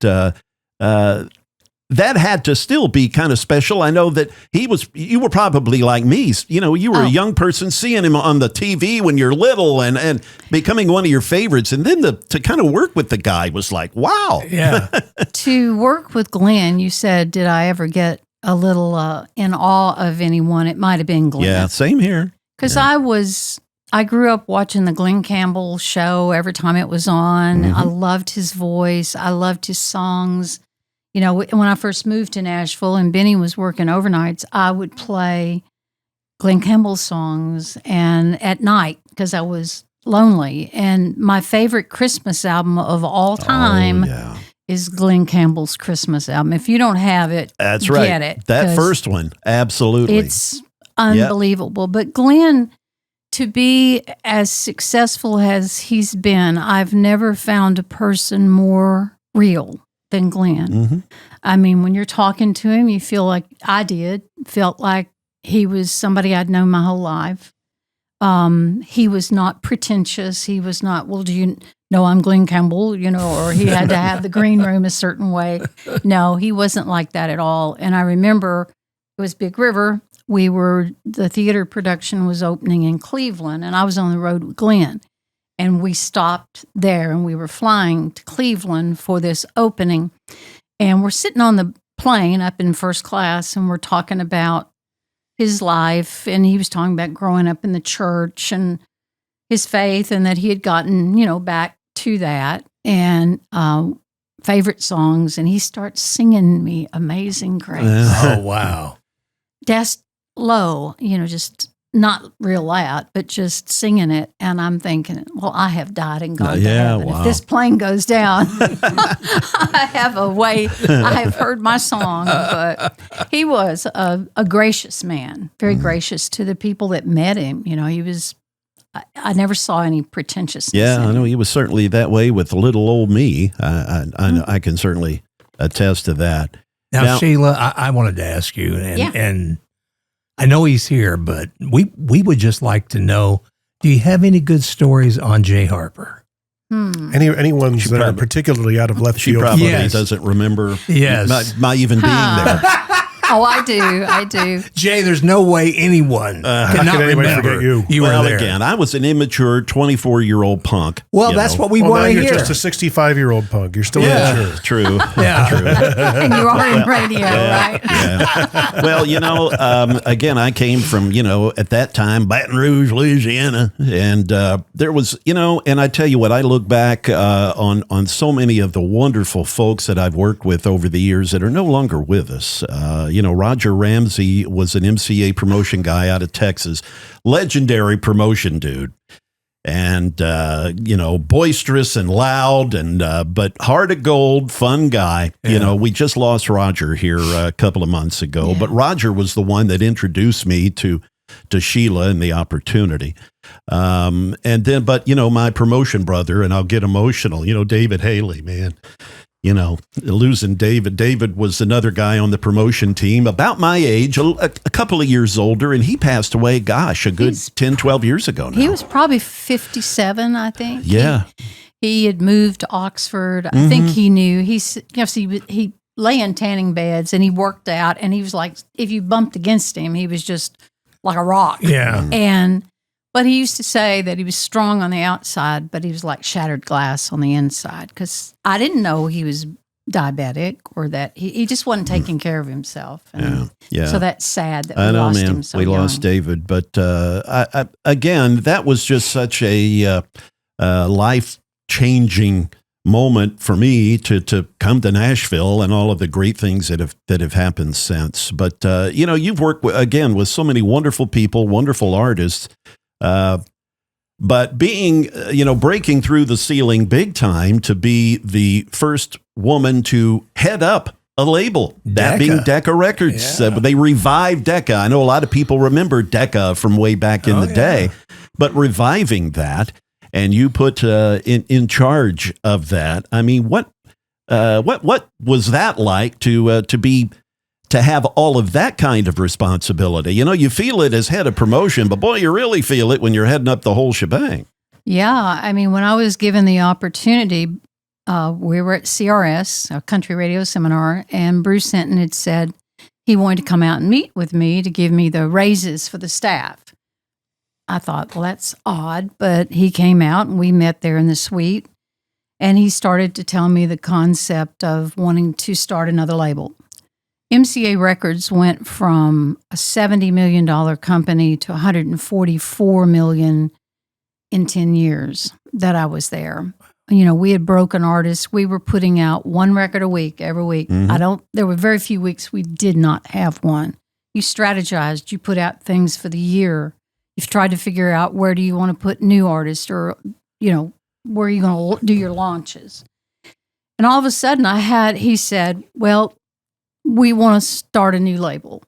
that had to still be kind of special. I know that you were probably like me. You were a young person seeing him on the TV when you're little and becoming one of your favorites. And then to kind of work with the guy was like, wow. Yeah. To work with Glenn, you said, did I ever get a little in awe of anyone? It might have been Glenn. Yeah, same here. Because I grew up watching the Glen Campbell show every time it was on. I loved his voice. I loved his songs. When I first moved to Nashville and Benny was working overnights, I would play Glen Campbell songs and at night because I was lonely. And my favorite Christmas album of all time is Glen Campbell's Christmas album. If you don't have it, That's right. get it. That 'cause first one, absolutely. It's unbelievable. But Glenn, to be as successful as he's been, I've never found a person more real than Glenn. I mean, when you're talking to him, you feel like felt like he was somebody I'd known my whole life. He was not pretentious. He was not, well, do you know I'm Glen Campbell, or he had to have the green room a certain way. No, he wasn't like that at all. And I remember it was Big River. The theater production was opening in Cleveland, and I was on the road with Glenn. And we stopped there, and we were flying to Cleveland for this opening. And we're sitting on the plane up in first class, and we're talking about his life. And he was talking about growing up in the church and his faith, and that he had gotten, back to that, and favorite songs. And he starts singing me Amazing Grace. Oh, wow. That's low, just not real loud, but just singing it. And I'm thinking, well, I have died and gone to yeah, heaven. wow. If this plane goes down, I have a way. I have heard my song. But he was a gracious man, very gracious to the people that met him. You know, he was. I never saw any pretentiousness. Yeah, in I know him. he was certainly that way with little old me. I can certainly attest to that. Now, Sheila, I wanted to ask you, and I know he's here, but we would just like to know, do you have any good stories on Jay Harper? Any ones that are particularly out of left She field? probably Yes. doesn't remember Yes. my even being there. Oh, I do. Jay, there's no way anyone How cannot could anybody remember forget you? you Well, were there. again, I was an immature 24-year-old punk. Well, you that's know. what we Well, now want to you're hear. just a 65-year-old punk. You're still Yeah. immature. True. Yeah. True. And you are in radio, right? Yeah. Well, again, I came from, at that time, Baton Rouge, Louisiana. And there was, and I tell you what, I look back on so many of the wonderful folks that I've worked with over the years that are no longer with us. Roger Ramsey was an MCA promotion guy out of Texas, legendary promotion dude. And, boisterous and loud and, but heart of gold, fun guy. Yeah. We just lost Roger here a couple of months ago, Yeah. but Roger was the one that introduced me to Sheila and the opportunity. And then, but, my promotion brother, and I'll get emotional, David Haley, man, losing David. David was another guy on the promotion team about my age, a couple of years older, and he passed away, gosh, a good 10, 12 years ago now. He was probably 57, I think. Yeah. He had moved to Oxford. I think he knew. He lay in tanning beds and he worked out, and he was like, if you bumped against him, he was just like a rock. Yeah. But he used to say that he was strong on the outside, but he was like shattered glass on the inside, because I didn't know he was diabetic or that he just wasn't taking care of himself. And Yeah. So that's sad that we I know, lost man. him so we young. lost David, but again, that was just such a life-changing moment for me to come to Nashville and all of the great things that have happened since. But you've worked with so many wonderful people, wonderful artists. But being, breaking through the ceiling big time to be the first woman to head up a label, that being Decca Records. Yeah. They revived Decca. I know a lot of people remember Decca from way back in the day, but reviving that, and you put in charge of that. I mean, what was that like to have all of that kind of responsibility? You feel it as head of promotion, but boy, you really feel it when you're heading up the whole shebang. Yeah. I mean, when I was given the opportunity, we were at CRS, a country radio seminar, and Bruce Hinton had said he wanted to come out and meet with me to give me the raises for the staff. I thought, well, that's odd, but he came out and we met there in the suite, and he started to tell me the concept of wanting to start another label. MCA Records went from a $70 million company to $144 million in 10 years that I was there. We had broken artists. We were putting out one record a week, every week. There were very few weeks we did not have one. You strategized, you put out things for the year. You've tried to figure out where do you want to put new artists, or, where are you going to do your launches? And all of a sudden he said, well, we want to start a new label,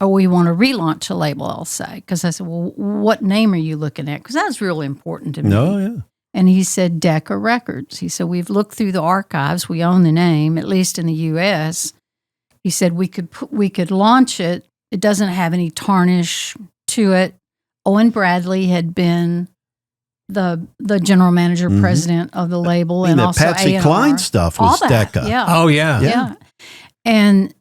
or we want to relaunch a label, I'll say. Because I said, well, what name are you looking at? Because that was really important to me. Oh, yeah. And he said, Decca Records. He said, we've looked through the archives. We own the name, at least in the U.S. He said, we could launch it. It doesn't have any tarnish to it. Owen Bradley had been the general manager, president of the label. And that also Patsy A&R. Cline stuff was All that, Decca. Yeah. Oh, yeah. Yeah. And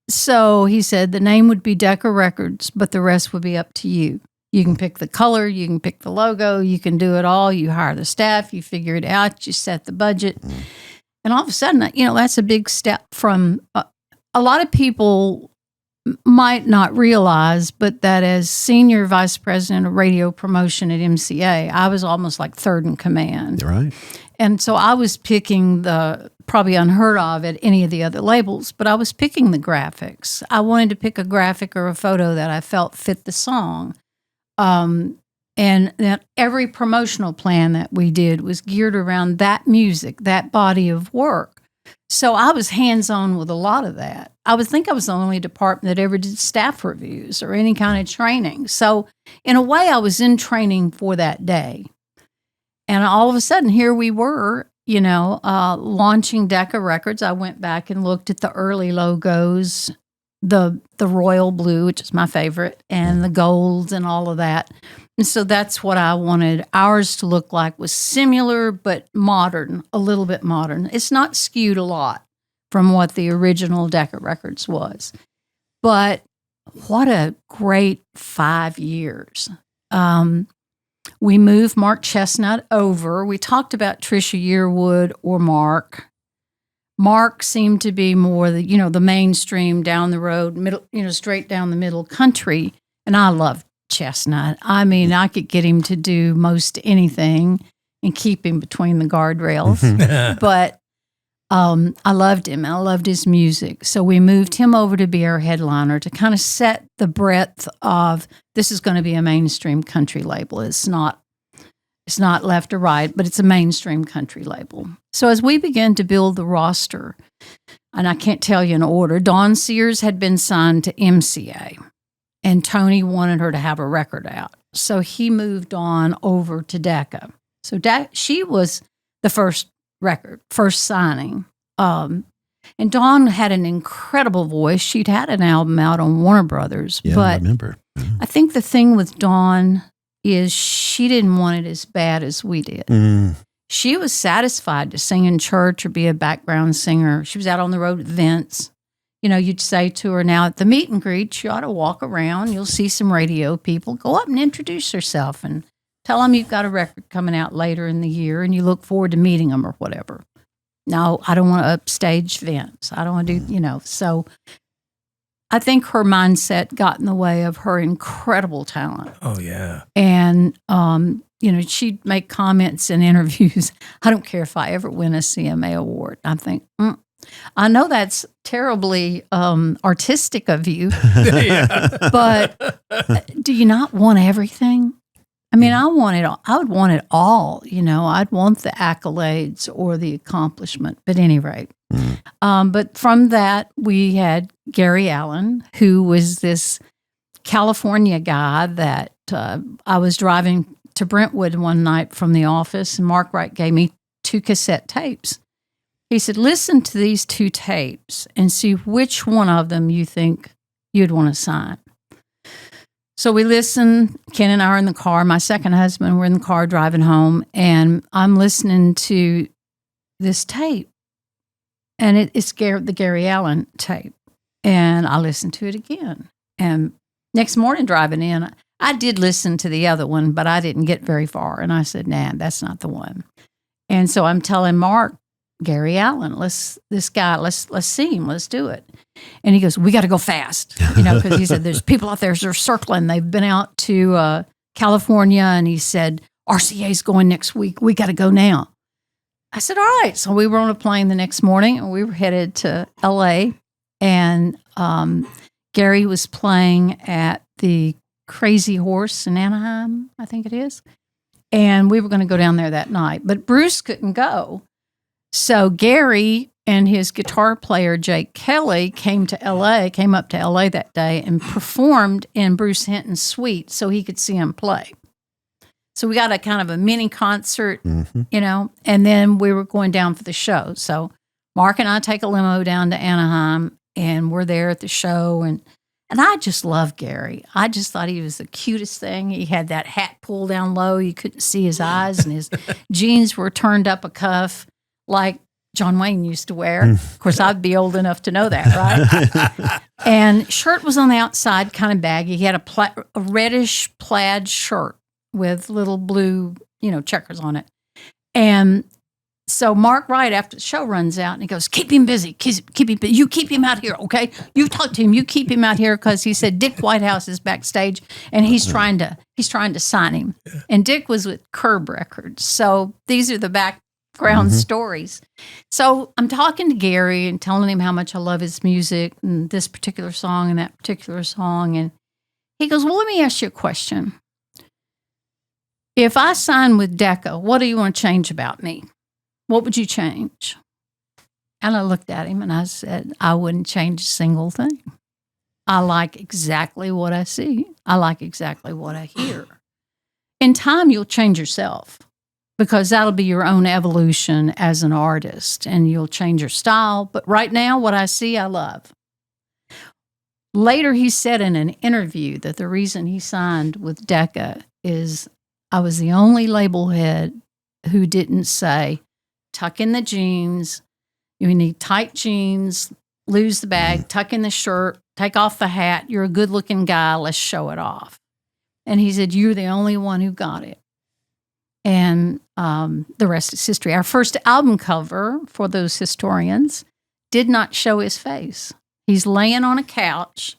so he said the name would be Decca Records, but the rest would be up to you. You can pick the color, you can pick the logo, you can do it all. You hire the staff, you figure it out, you set the budget. And all of a sudden, that's a big step from a lot of people might not realize, but that as senior vice president of radio promotion at MCA, I was almost like third in command. Right. And so I was picking probably unheard of at any of the other labels, but I was picking the graphics. I wanted to pick a graphic or a photo that I felt fit the song. And that every promotional plan that we did was geared around that music, that body of work. So I was hands-on with a lot of that. I would think I was the only department that ever did staff reviews or any kind of training. So in a way, I was in training for that day. And all of a sudden, here we were, launching Decca Records. I went back and looked at the early logos, the royal blue, which is my favorite, and the gold and all of that. And so that's what I wanted ours to look like, was similar but modern, a little bit modern. It's not skewed a lot from what the original Decca Records was. But what a great 5 years. We moved Mark Chestnut over. We talked about Trisha Yearwood or Mark. Mark seemed to be more the mainstream down the road, middle, straight down the middle country. And I loved Chestnut. I mean, I could get him to do most anything and keep him between the guardrails. But I loved him. I loved his music. So we moved him over to be our headliner to kind of set the breadth of, this is going to be a mainstream country label. It's not left or right, but it's a mainstream country label. So as we began to build the roster, and I can't tell you in order, Dawn Sears had been signed to MCA, and Tony wanted her to have a record out. So he moved on over to Decca. So she was the first signing. And Dawn had an incredible voice. She'd had an album out on Warner Brothers. Yeah, but I remember. I think the thing with Dawn is she didn't want it as bad as we did. She was satisfied to sing in church or be a background singer. She was out on the road with Vince. You'd say to her, now at the meet and greet, you ought to walk around. You'll see some radio people. Go up and introduce yourself and tell them you've got a record coming out later in the year and you look forward to meeting them or whatever. No, I don't want to upstage Vince. I don't want to do, So I think her mindset got in the way of her incredible talent. Oh, yeah. And, she'd make comments in interviews. I don't care if I ever win a CMA award. I think, I know that's terribly artistic of you, but do you not want everything? I mean, I want it all. I would want it all. I'd want the accolades or the accomplishment. But at any rate, but from that we had Gary Allan, who was this California guy that I was driving to Brentwood one night from the office, and Mark Wright gave me 2 cassette tapes. He said, listen to these 2 tapes and see which one of them you think you'd want to sign. So we listened. Ken and I are in the car. My second husband, we're in the car driving home, and I'm listening to this tape. And it's the Gary Allan tape. And I listened to it again. And next morning driving in, I did listen to the other one, but I didn't get very far. And I said, nah, that's not the one. And so I'm telling Mark, Gary Allan, let's see him, let's do it. And he goes, we got to go fast, because he said, there's people out there, they're circling. They've been out to California. And he said, RCA's going next week. We got to go now. I said, all right. So we were on a plane the next morning and we were headed to LA. And Gary was playing at the Crazy Horse in Anaheim, I think it is. And we were going to go down there that night. But Bruce couldn't go. So Gary and his guitar player, Jake Kelly, came up to LA that day and performed in Bruce Hinton's suite so he could see him play. So we got a kind of a mini concert, and then we were going down for the show. So Mark and I take a limo down to Anaheim, and we're there at the show. And I just loved Gary. I just thought he was the cutest thing. He had that hat pulled down low. You couldn't see his eyes, and his jeans were turned up a cuff like John Wayne used to wear. Of course, I'd be old enough to know that, right? And shirt was on the outside, kind of baggy. He had a reddish plaid shirt with little blue, checkers on it. And so Mark Wright, after the show, runs out and he goes, keep him busy. Keep him busy. You keep him out here, okay? You talk to him. You keep him out here, because he said Dick Whitehouse is backstage and he's trying to sign him. And Dick was with Curb Records. So these are the background stories. So I'm talking to Gary and telling him how much I love his music and this particular song and that particular song. And he goes, well, let me ask you a question. If I sign with Decca, what do you want to change about me? What would you change? And I looked at him and I said, I wouldn't change a single thing. I like exactly what I see. I like exactly what I hear. In time, you'll change yourself because that'll be your own evolution as an artist and you'll change your style. But right now, what I see, I love. Later, he said in an interview that the reason he signed with Decca is I was the only label head who didn't say, tuck in the jeans, you need tight jeans, lose the bag, tuck in the shirt, take off the hat, you're a good-looking guy, let's show it off. And he said, you're the only one who got it. And the rest is history. Our first album cover, for those historians, did not show his face. He's laying on a couch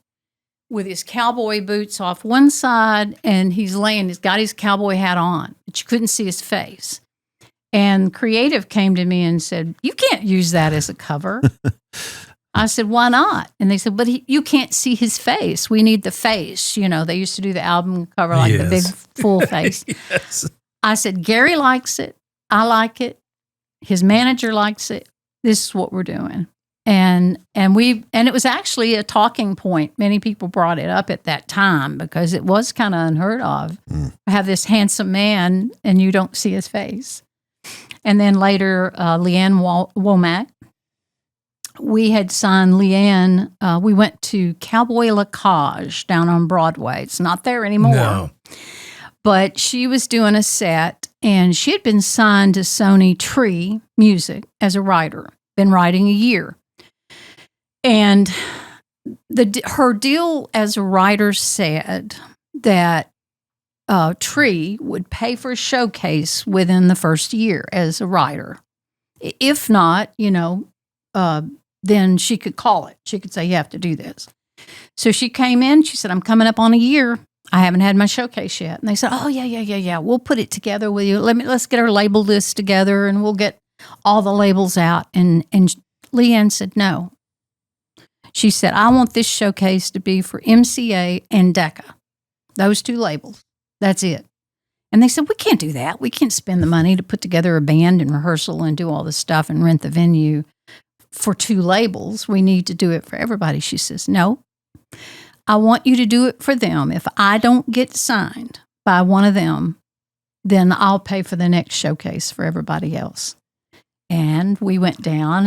with his cowboy boots off one side, and he's got his cowboy hat on, but you couldn't see his face. And Creative came to me and said, you can't use that as a cover. I said, why not? And they said, but you can't see his face. We need the face. You know, they used to do the album cover like the big full face. Yes. I said, Gary likes it. I like it. His manager likes it. This is what we're doing. And it was actually a talking point. Many people brought it up at that time because it was kind of unheard of. Have this handsome man and you don't see his face. And then later, LeAnn Womack. We had signed LeAnn. We went to Cowboy Lacage down on Broadway. It's not there anymore. No. But she was doing a set, and she had been signed to Sony Tree Music as a writer, been writing a year. And her deal as a writer said that Tree would pay for a showcase within the first year as a writer. If not, then she could call it. She could say, you have to do this. So she came in. She said, I'm coming up on a year. I haven't had my showcase yet. And they said, oh, yeah. We'll put it together with you. Let's get our label list together and we'll get all the labels out. And LeAnn said, no. She said, I want this showcase to be for MCA and Decca. Those two labels. That's it. And they said, we can't do that. We can't spend the money to put together a band and rehearsal and do all this stuff and rent the venue for two labels. We need to do it for everybody. She says, no, I want you to do it for them. If I don't get signed by one of them, then I'll pay for the next showcase for everybody else. And we went down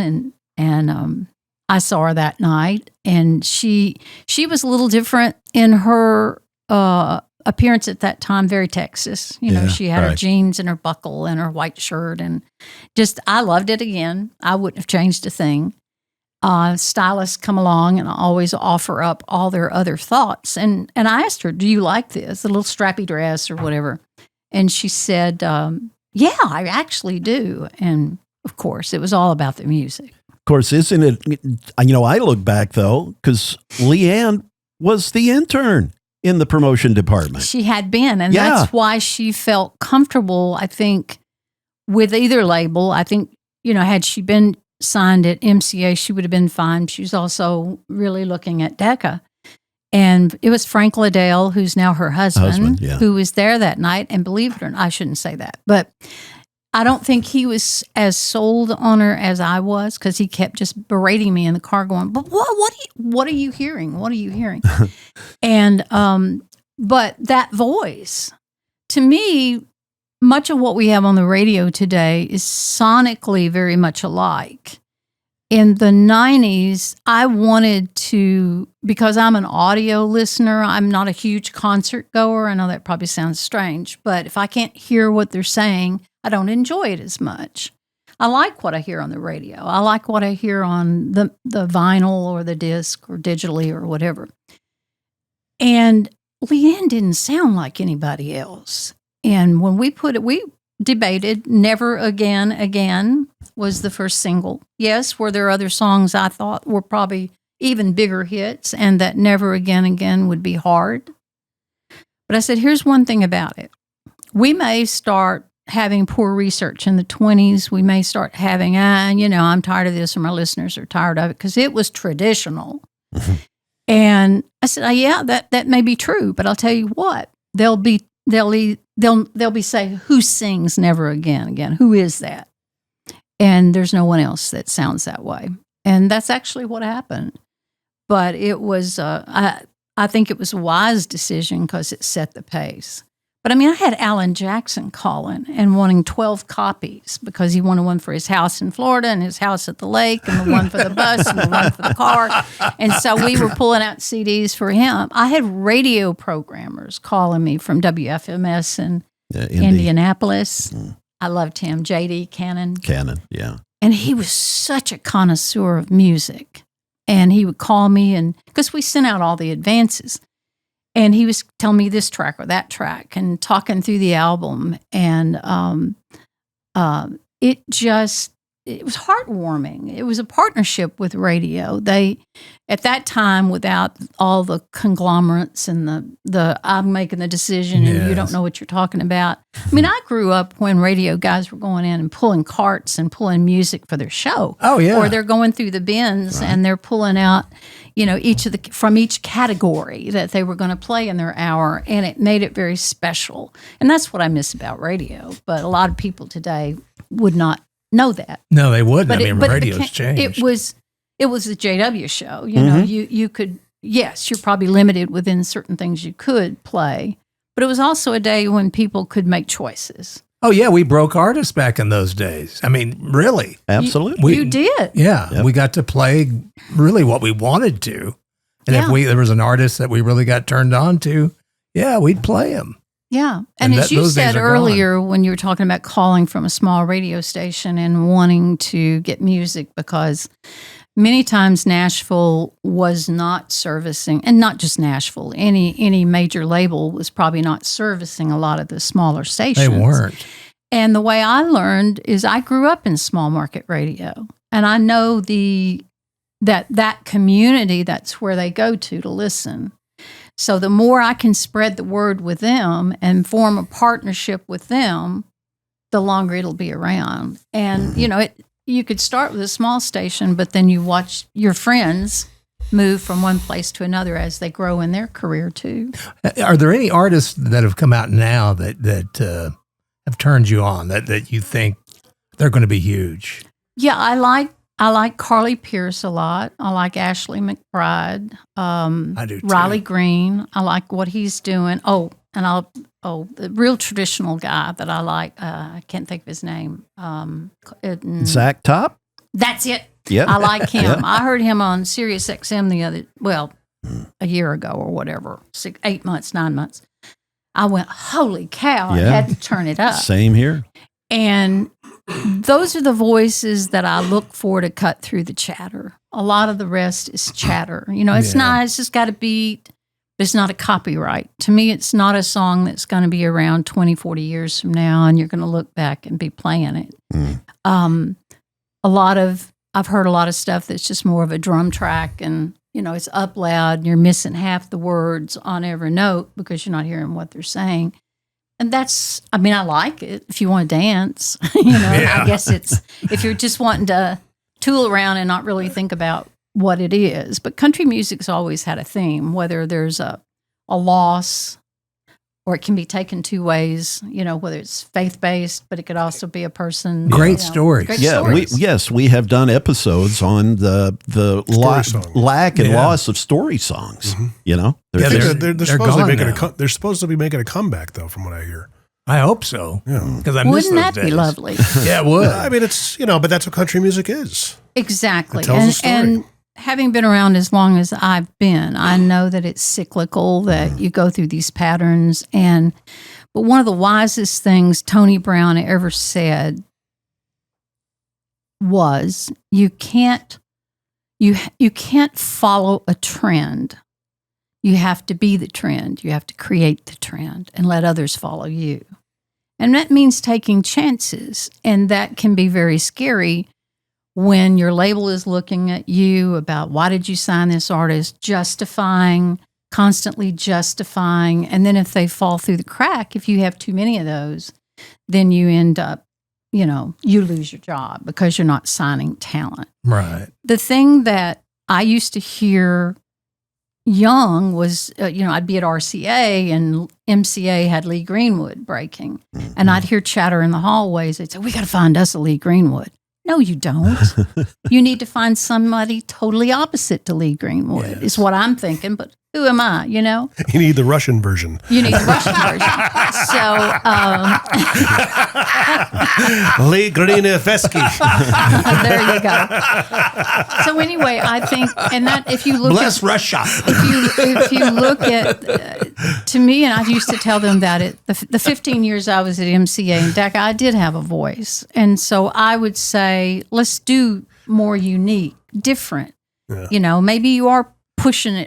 and I saw her that night, and she was a little different in her appearance at that time, very Texas. She had her jeans and her buckle and her white shirt, and just, I loved it again. I wouldn't have changed a thing. Stylists come along and always offer up all their other thoughts. And I asked her, do you like this, a little strappy dress or whatever? And she said, yeah, I actually do. And of course, it was all about the music. Of course, isn't it? I look back, though, because LeAnn was the intern in the promotion department. She had been, and that's why she felt comfortable, I think, with either label. I think, had she been signed at MCA, she would have been fine. She was also really looking at Decca. And it was Frank Liddell, who's now her husband, who was there that night. And believe it or not, I shouldn't say that, but I don't think he was as sold on her as I was, because he kept just berating me in the car going, but what are you hearing? What are you hearing? And, but that voice, to me, much of what we have on the radio today is sonically very much alike. In the 90s, I wanted to, because I'm an audio listener, I'm not a huge concert goer. I know that probably sounds strange, but if I can't hear what they're saying, I don't enjoy it as much. I like what I hear on the radio. I like what I hear on the vinyl or the disc or digitally or whatever. And LeAnn didn't sound like anybody else. And when we debated Never Again was the first single. Yes, were there other songs I thought were probably even bigger hits and that Never Again would be hard. But I said, here's one thing about it. We may start having poor research in the 20s. We may start having, I'm tired of this, or my listeners are tired of it, because it was traditional. And I said, yeah, that may be true, but I'll tell you what, there'll be they'll be saying, "Who sings Never Again? Again, who is that?" And there's no one else that sounds that way. And that's actually what happened. But it was, I think it was a wise decision because it set the pace. But I mean, I had Alan Jackson calling and wanting 12 copies because he wanted one for his house in Florida and his house at the lake and the one for the bus and the one for the car. And so we were pulling out CDs for him. I had radio programmers calling me from WFMS in Indianapolis. I loved him, J.D. Cannon. Yeah. And he was such a connoisseur of music. And he would call me, and because we sent out all the advances. And he was telling me this track or that track and talking through the album. And it was heartwarming. It was a partnership with radio. They, at that time, without all the conglomerates and the I'm making the decision and you don't know what you're talking about. I mean, I grew up when radio guys were going in and pulling carts and pulling music for their show. Oh, yeah. Or they're going through the bins and they're pulling out, from each category that they were going to play in their hour, and it made it very special. And that's what I miss about radio. But a lot of people today would not know that. No, they wouldn't. But Radio's changed. It was the JW show. You know, you could, yes, you're probably limited within certain things you could play, but it was also a day when people could make choices. Oh, yeah, we broke artists back in those days. I mean, really. Absolutely. You did. Yeah, we got to play really what we wanted to. And if there was an artist that we really got turned on to, we'd play him. Yeah. And as you said earlier, when you were talking about calling from a small radio station and wanting to get music, because many times Nashville was not servicing, and not just Nashville, any major label was probably not servicing a lot of the smaller stations. They weren't. And the way I learned is I grew up in small market radio, and I know that community, that's where they go to listen. So the more I can spread the word with them and form a partnership with them, the longer it'll be around. And, you could start with a small station, but then you watch your friends move from one place to another as they grow in their career too. Are there any artists that have come out now that have turned you on, that you think they're going to be huge? Yeah, I like Carly Pierce a lot. I like Ashley McBride. I do too. Riley Green. I like what he's doing. The real traditional guy that I like. I can't think of his name. Zach Top. That's it. Yeah, I like him. I heard him on Sirius XM a year ago or whatever, 9 months. I went, holy cow! I had to turn it up. Same here. And those are the voices that I look for to cut through the chatter. A lot of the rest is chatter. It's nice, it's got a beat, but it's not a copyright. To me, it's not a song that's going to be around 20, 40 years from now, and you're going to look back and be playing it. I've heard a lot of stuff that's just more of a drum track, and, it's up loud, and you're missing half the words on every note because you're not hearing what they're saying. And I like it if you want to dance, I guess it's, if you're just wanting to tool around and not really think about what it is. But country music's always had a theme, whether there's a loss or it can be taken two ways, whether it's faith-based, but it could also be a person. Great stories. Stories. We have done episodes on the lack and loss of story songs. They're supposed to be making a comeback, though, from what I hear. I hope so. Yeah, because I miss those days. Wouldn't that be lovely? Yeah, it would. I mean, it's but that's what country music is. Exactly. It tells a story. And having been around as long as I've been, I know that it's cyclical, that you go through these patterns. But one of the wisest things Tony Brown ever said was, you can't follow a trend. You have to be the trend. You have to create the trend and let others follow you. And that means taking chances. And that can be very scary when your label is looking at you about, why did you sign this artist, constantly justifying. And then if they fall through the crack, if you have too many of those, then you end up, you lose your job because you're not signing talent. Right. The thing that I used to hear young was, I'd be at RCA and MCA had Lee Greenwood breaking. And I'd hear chatter in the hallways. They'd say, we got to find us a Lee Greenwood. No, you don't. You need to find somebody totally opposite to Lee Greenwood, is what I'm thinking. But who am I, You need the Russian version. You need the Russian version. So, Lee Greenwood-esque. There you go. So anyway, I think, and that if you look Bless Russia. If you look at, to me, and I used to tell them that the 15 years I was at MCA and Decca, I did have a voice. And so I would say, let's do more unique, different. Yeah. Maybe you are pushing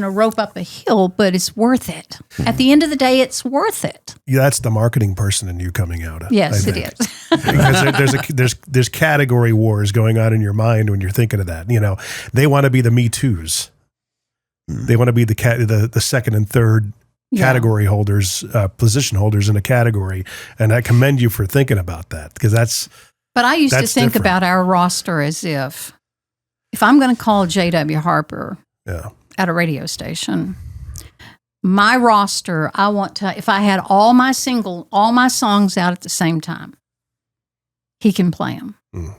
a rope up a hill, but it's worth it. At the end of the day, it's worth it. Yeah, that's the marketing person in you coming out. Yes, it is. Because there's category wars going on in your mind when you're thinking of that. They want to be the Me Too's. They want to be the second and third category holders, position holders in a category, and I commend you for thinking about that because that's. But I used to think about our roster as if I'm going to call J.W. Harper. Yeah. At a radio station, my roster, if I had all my songs out at the same time, he can play them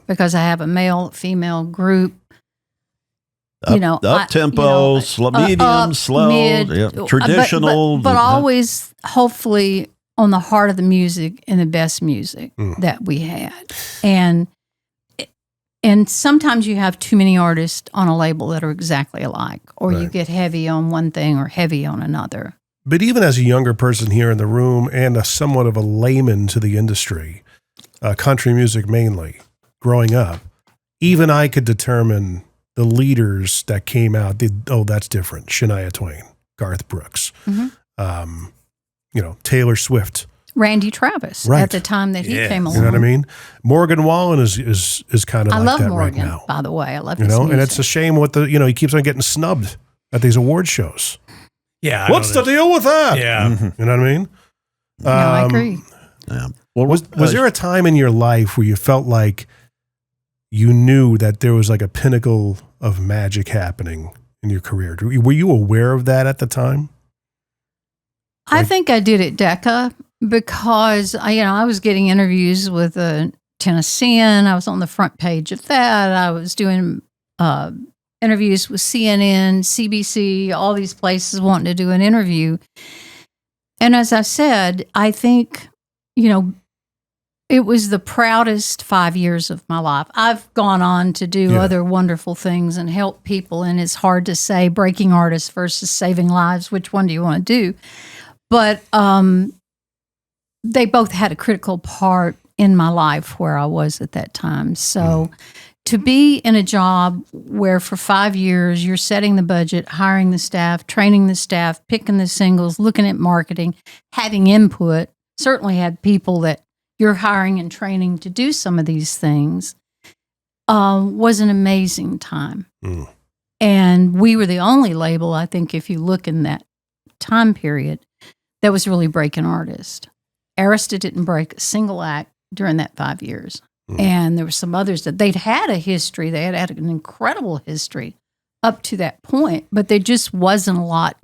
because I have a male, female group. Up tempo, medium, slow, mid, traditional, but always hopefully on the heart of the music and the best music that we had. And sometimes you have too many artists on a label that are exactly alike, or you get heavy on one thing or heavy on another. But even as a younger person here in the room and somewhat of a layman to the industry, country music mainly, growing up, even I could determine the leaders that came out. That's different. Shania Twain, Garth Brooks, Taylor Swift. Randy Travis at the time that he came along. You know what I mean? Morgan Wallen is kind of like that Morgan, right now. By the way, I love his music. And it's a shame what he keeps on getting snubbed at these award shows. Yeah. What's the deal with that? Yeah. You know what I mean? No, I agree. Yeah. Well, was there a time in your life where you felt like you knew that there was like a pinnacle of magic happening in your career? Were you aware of that at the time? I think I did at Decca. Because I was getting interviews with a Tennessean. I was on the front page of that. I was doing interviews with CNN, CBC, all these places wanting to do an interview. And as I said, I think, it was the proudest 5 years of my life. I've gone on to do other wonderful things and help people. And it's hard to say breaking artists versus saving lives. Which one do you want to do? But, they both had a critical part in my life where I was at that time. So to be in a job where for 5 years you're setting the budget, hiring the staff, training the staff, picking the singles, looking at marketing, having input, certainly had people that you're hiring and training to do some of these things, was an amazing time. And we were the only label, I think, if you look in that time period, that was really breaking artists. Arista didn't break a single act during that 5 years. And there were some others that they'd had a history. They had an incredible history up to that point, but there just wasn't a lot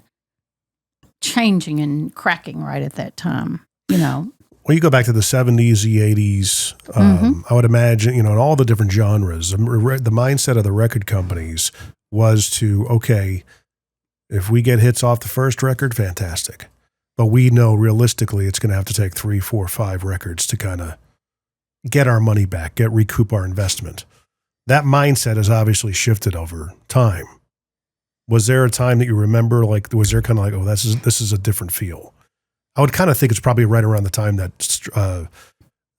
changing and cracking right at that time, Well, you go back to the 70s, the 80s, I would imagine, in all the different genres, the mindset of the record companies was to, if we get hits off the first record, fantastic. But we know realistically it's going to have to take 3, 4, 5 records to kind of get our money back, recoup our investment. That mindset has obviously shifted over time. Was there a time that you remember, was there kind of like, this is a different feel? I would kind of think it's probably right around the time that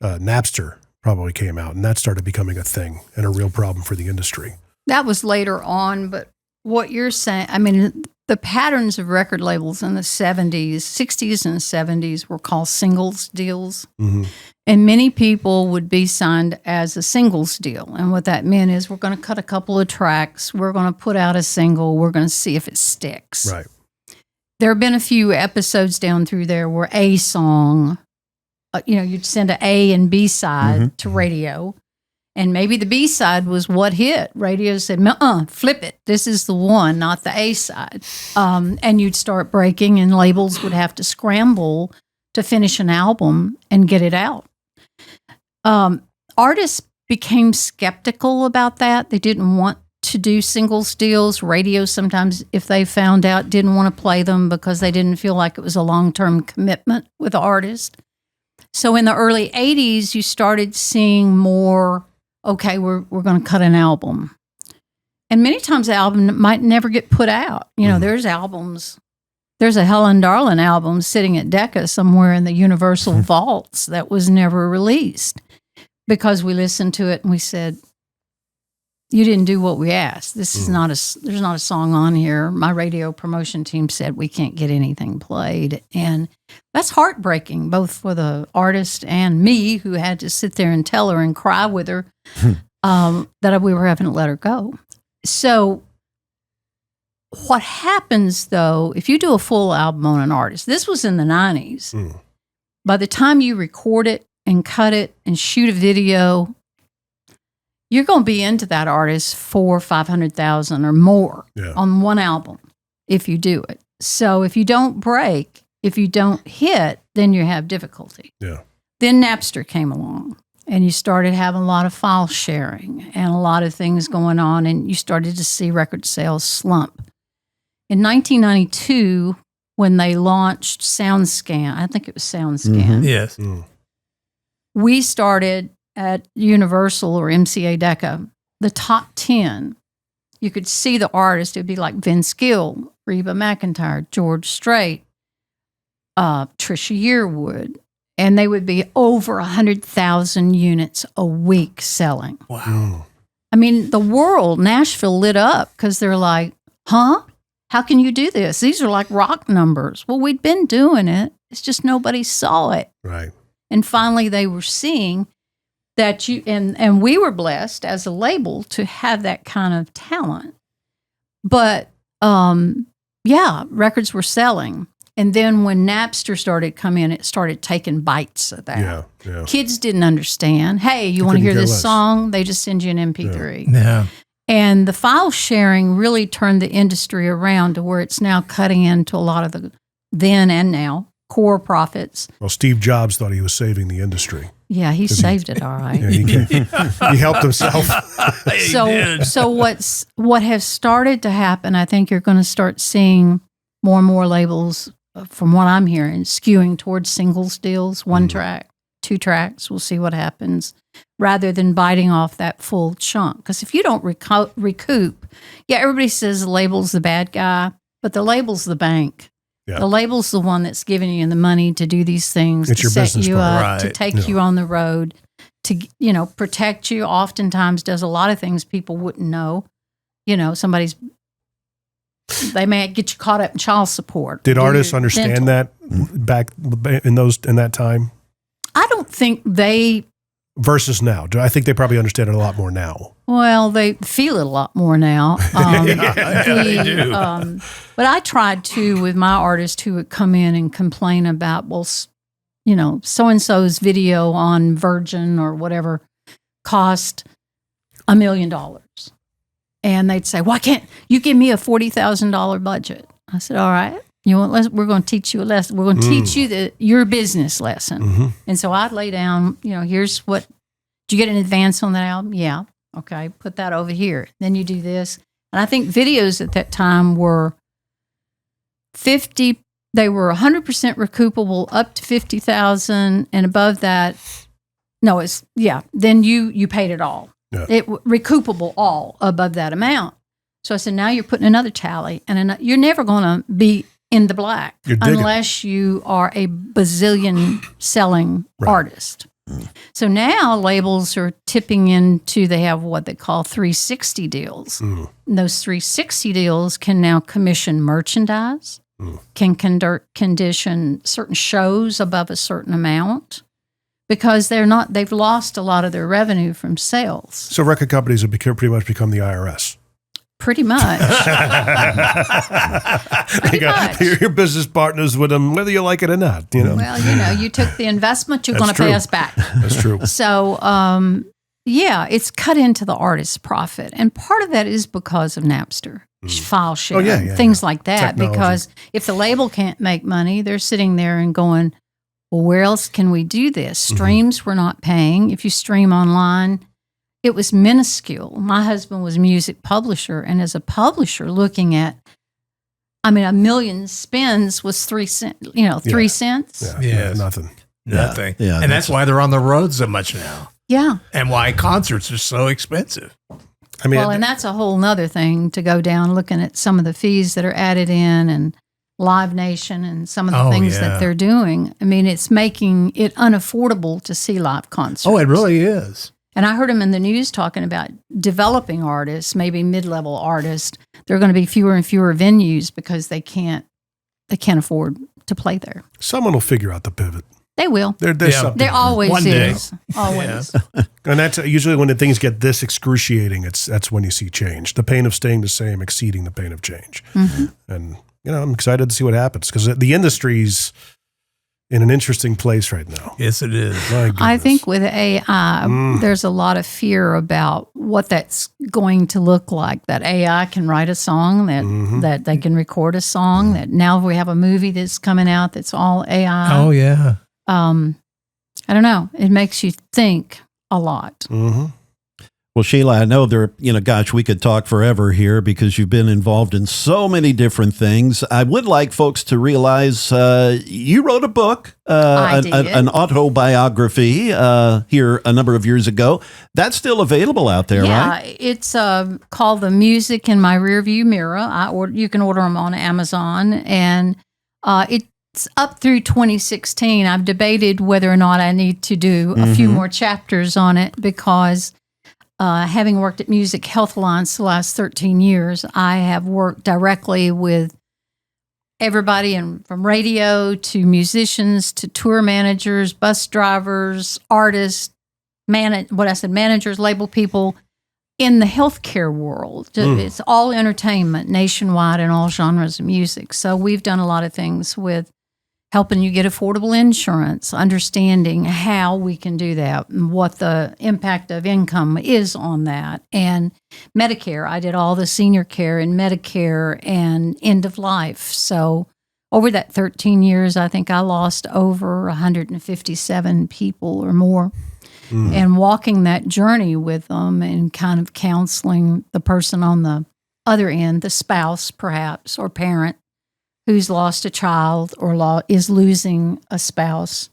Napster probably came out, and that started becoming a thing and a real problem for the industry. That was later on, but what you're saying, I mean, the patterns of record labels in the 60s and 70s were called singles deals. And many people would be signed as a singles deal. And what that meant is we're going to cut a couple of tracks. We're going to put out a single. We're going to see if it sticks. Right. There have been a few episodes down through there where a song, you'd send an A and B side to radio. And maybe the B side was what hit. Radio said, flip it. This is the one, not the A side. And you'd start breaking, and labels would have to scramble to finish an album and get it out. Artists became skeptical about that. They didn't want to do singles deals. Radio sometimes, if they found out, didn't want to play them because they didn't feel like it was a long-term commitment with the artist. So in the early 80s, you started seeing more, okay, we're going to cut an album. And many times the album might never get put out. There's albums. There's a Helen Darlin album sitting at Decca somewhere in the Universal vaults that was never released because we listened to it and we said, you didn't do what we asked. This is there's not a song on here. My radio promotion team said we can't get anything played. And that's heartbreaking, both for the artist and me, who had to sit there and tell her and cry with her that we were having to let her go. So what happens, though, if you do a full album on an artist, this was in the 90s. By the time you record it and cut it and shoot a video, you're going to be into that artist for $500,000 or more on one album if you do it. So if you don't break, if you don't hit, then you have difficulty. Yeah. Then Napster came along, and you started having a lot of file sharing and a lot of things going on, and you started to see record sales slump. In 1992, when they launched SoundScan, I think it was SoundScan. Yes. We started at Universal or MCA Decca, the top 10, you could see the artist. It would be like Vince Gill, Reba McEntire, George Strait, Trisha Yearwood, and they would be over 100,000 units a week selling. Wow. I mean, the world, Nashville lit up because they're like, huh? How can you do this? These are like rock numbers. Well, we'd been doing it. It's just nobody saw it. Right. And finally they were seeing that and we were blessed as a label to have that kind of talent. But records were selling. And then when Napster started coming in, it started taking bites of that. Yeah. Kids didn't understand. Hey, you want to hear this song? They just send you an MP3. Yeah. And the file sharing really turned the industry around to where it's now cutting into a lot of the then and now core profits. Well, Steve Jobs thought he was saving the industry. Yeah, he saved it all right. He helped himself. So what has started to happen, I think you're going to start seeing more and more labels, from what I'm hearing, skewing towards singles deals, one track, 2 tracks. We'll see what happens, rather than biting off that full chunk. Because if you don't recoup, everybody says the label's the bad guy, but the label's the bank. Yeah. The label's the one that's giving you the money to do these things, it's to set you up, to take you on the road, to protect you. Oftentimes does a lot of things people wouldn't know. They may get you caught up in child support. Did artists understand that back in that time? I don't think they. Versus now. I think they probably understand it a lot more now. Well, they feel it a lot more now. They do. But I tried to with my artists who would come in and complain about, so-and-so's video on Virgin or whatever cost $1 million. And they'd say, why can't you give me a $40,000 budget? I said, all right. We're going to teach you a lesson. We're going to teach you your business lesson. Mm-hmm. And so I'd lay down, here's what, did you get an advance on that album? Yeah. Okay. Put that over here. Then you do this. And I think videos at that time were they were 100% recoupable up to 50,000, and above that, then you paid it all. Yeah. It recoupable all above that amount. So I said, now you're putting another tally, and you're never going to be in the black unless you are a bazillion selling artist. So now labels are tipping into, they have what they call 360 deals. And those 360 deals can now commission merchandise, can condition certain shows above a certain amount, because they've lost a lot of their revenue from sales. So record companies have pretty much become the IRS. Pretty much. Your business partners with them, whether you like it or not. Well, you took the investment, you're going to pay us back. That's true. So, Yeah, it's cut into the artist's profit. And part of that is because of Napster, file sharing, things like that. Technology. Because if the label can't make money, they're sitting there and going, well, where else can we do this? Streams were not paying. If you stream online, it was minuscule. My husband was a music publisher, and as a publisher looking at, a million spins was 3 cents, 3 cents. Yeah, nothing. Nothing. Yeah, and that's why they're on the road so much now. Yeah. And why concerts are so expensive. And that's a whole nother thing to go down looking at some of the fees that are added in and Live Nation and some of the things that they're doing. It's making it unaffordable to see live concerts. Oh, it really is. And I heard him in the news talking about developing artists, maybe mid-level artists. There are going to be fewer and fewer venues because they can't afford to play there. Someone will figure out the pivot. They will. There's something. There always One day. is. Always. Yeah. And that's usually when things get this excruciating, that's when you see change. The pain of staying the same exceeding the pain of change. And, I'm excited to see what happens because the industry's in an interesting place right now. Yes, it is. My goodness. I think with AI, there's a lot of fear about what that's going to look like. That AI can write a song, that they can record a song, that now we have a movie that's coming out that's all AI. Oh, yeah. I don't know. It makes you think a lot. Well, Sheila, I know we could talk forever here because you've been involved in so many different things. I would like folks to realize you wrote a book, I did. an autobiography here a number of years ago. That's still available out there, right? Yeah, it's called The Music in My Rearview Mirror. You can order them on Amazon, and it's up through 2016. I've debated whether or not I need to do a few more chapters on it because having worked at Music Health Alliance the last 13 years, I have worked directly with everybody from radio to musicians to tour managers, bus drivers, artists, managers, label people in the healthcare world. It's all entertainment nationwide and all genres of music. So we've done a lot of things with helping you get affordable insurance, understanding how we can do that and what the impact of income is on that. And Medicare, I did all the senior care and Medicare and end of life. So over that 13 years, I think I lost over 157 people or more. And walking that journey with them and kind of counseling the person on the other end, the spouse perhaps or parent, who's lost a child or is losing a spouse.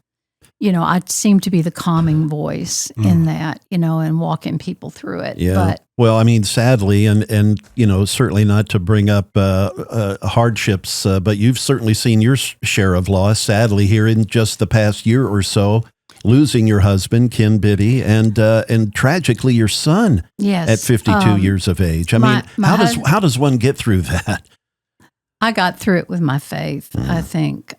I seem to be the calming voice in that, and walking people through it. Yeah. But, sadly, and certainly not to bring up hardships, but you've certainly seen your share of loss, sadly, here in just the past year or so, losing your husband, Ken Biddy, and tragically your son at 52 years of age. How does one get through that? I got through it with my faith, I think.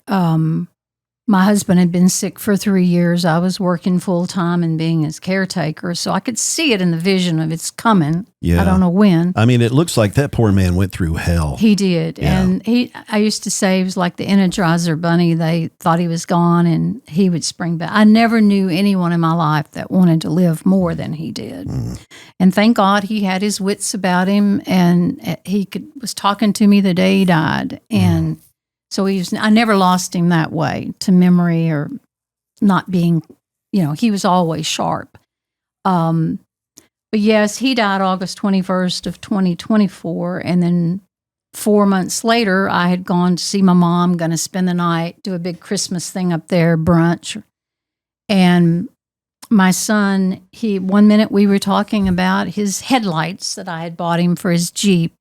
My husband had been sick for 3 years. I was working full time and being his caretaker, so I could see it in the vision of it's coming. Yeah. I don't know when. It looks like that poor man went through hell. He did. Yeah. And I used to say he was like the Energizer Bunny. They thought he was gone and he would spring back. I never knew anyone in my life that wanted to live more than he did. And thank God he had his wits about him, and he was talking to me the day he died. And so I never lost him that way to memory or not being, he was always sharp. But yes, he died August 21st of 2024. And then 4 months later, I had gone to see my mom, going to spend the night, do a big Christmas thing up there, brunch. And my son, 1 minute we were talking about his headlights that I had bought him for his Jeep.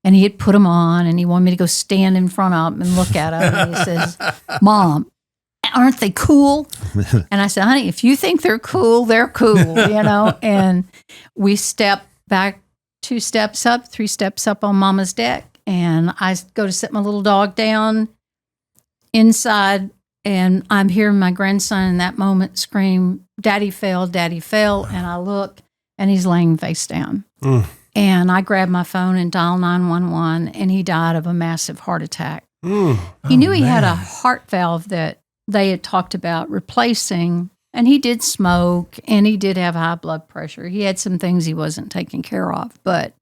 And he had put them on, and he wanted me to go stand in front of him and look at them. And he says, "Mom, aren't they cool?" And I said, "Honey, if you think they're cool, they're cool, And we step back 2 steps up, 3 steps up on Mama's deck, and I go to sit my little dog down inside, and I'm hearing my grandson in that moment scream, "Daddy fell, Daddy fell." And I look, and he's laying face down. And I grabbed my phone and dialed 911, and he died of a massive heart attack. He knew he had a heart valve that they had talked about replacing, And he did smoke, and he did have high blood pressure. He had some things he wasn't taking care of, but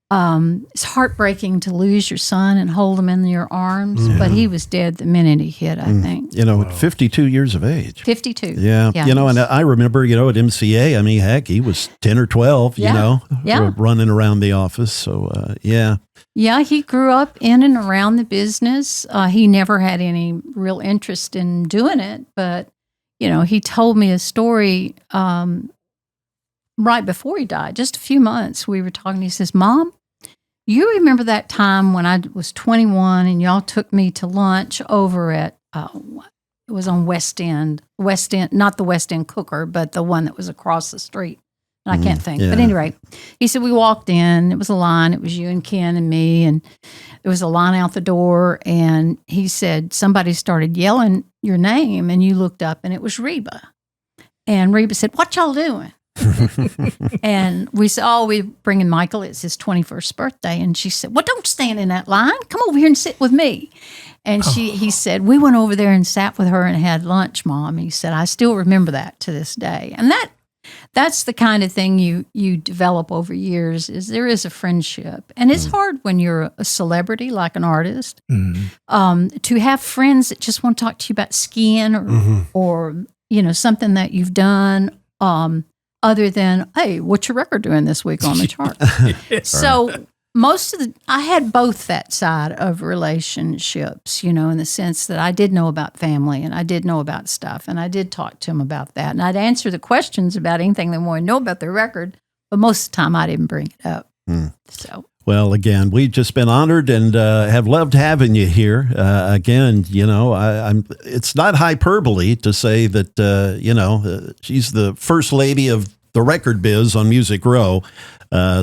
it's heartbreaking to lose your son and hold him in your arms. But he was dead the minute he hit, I think. You know, at 52 years of age. 52. Yeah. You know, and I remember, you know, at MCA, I mean, heck, he was 10 or 12, you know, running around the office. So, yeah. Yeah, he grew up in and around the business. He never had any real interest in doing it, but, you know, he told me a story right before he died, just a few months. We were talking. He says, Mom, you remember that time when I was 21 and y'all took me to lunch over at, it was on West End, not the West End Cooker, but the one that was across the street. I can't think. Yeah. But anyway, he said, we walked in, it was a line, it was you and Ken and me, and there was a line out the door, and he said, somebody started yelling your name, and you looked up, and it was Reba. And Reba said, what y'all doing? And we said, oh, we're bringing Michael. It's his 21st birthday. And she said, well, don't stand in that line. Come over here and sit with me. And he said, we went over there and sat with her and had lunch, Mom. He said, I still remember that to this day. And that's the kind of thing you develop over years, is there is a friendship. And it's hard when you're a celebrity, like an artist, to have friends that just want to talk to you about skiing or you know, something that you've done, other than, hey, what's your record doing this week on the chart? So I had both that side of relationships, you know, in the sense that I did know about family and I did know about stuff and I did talk to them about that. And I'd answer the questions about anything they wanted to know about their record, but most of the time I didn't bring it up. So. Well, again, we've just been honored and have loved having you here. Again, you know, it's not hyperbole to say that, you know, she's the first lady of the record biz on Music Row,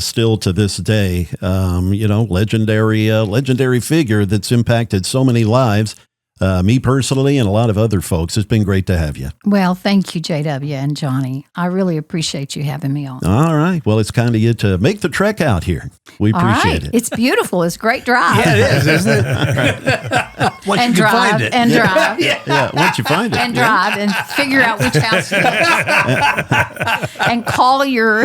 still to this day. You know, legendary figure that's impacted so many lives. Me personally and a lot of other folks. It's been great to have you. Well, thank you, JW and Johnny. I really appreciate you having me on. All right. Well, it's kind of you to make the trek out here. We appreciate it. It's beautiful. It's a great drive. Yeah, it is, isn't it? Once and you can drive, find it. and drive. Yeah, once you find it. And drive and figure out which house it is. And call your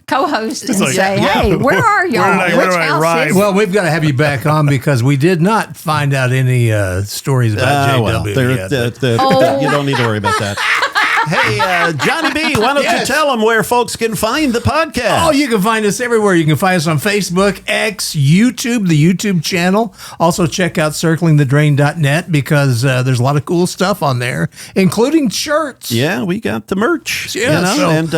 co-host and say, hey, where are y'all? Which house is it? Well, we've got to have you back on because we did not find out any stories about JW yet. You don't need to worry about that. Hey, Johnny B, why don't you tell them where folks can find the podcast? Oh, you can find us everywhere. You can find us on Facebook, X, YouTube, the YouTube channel. Also, check out circlingthedrain.net because there's a lot of cool stuff on there, including shirts. Yeah, we got the merch. Yeah, you know, so and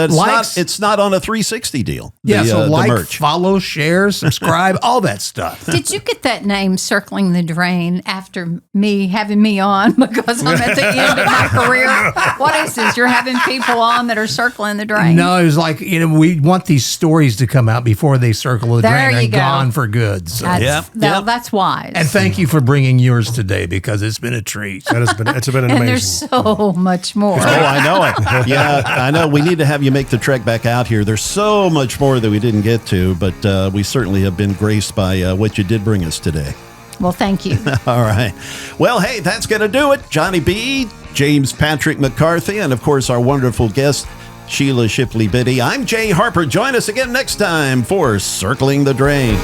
it's not on a 360 deal. Yeah, so the merch. follow, share, subscribe, all that stuff. Did you get that name, Circling the Drain, after me having me on because I'm at the end of my career? What is this? You're having people on that are circling the drain. No, it was like, you know, we want these stories to come out before they circle the drain and gone for good. So. That's wise. And thank you for bringing yours today because it's been a treat. It's been amazing. And there's so much more. Oh, I know it. Yeah, I know. We need to have you make the trek back out here. There's so much more that we didn't get to, but we certainly have been graced by what you did bring us today. Well, thank you. All right. Well, hey, that's going to do it. Johnny B, James Patrick McCarthy, and of course, our wonderful guest, Sheila Shipley Biddy. I'm Jay Harper. Join us again next time for Circling the Drain.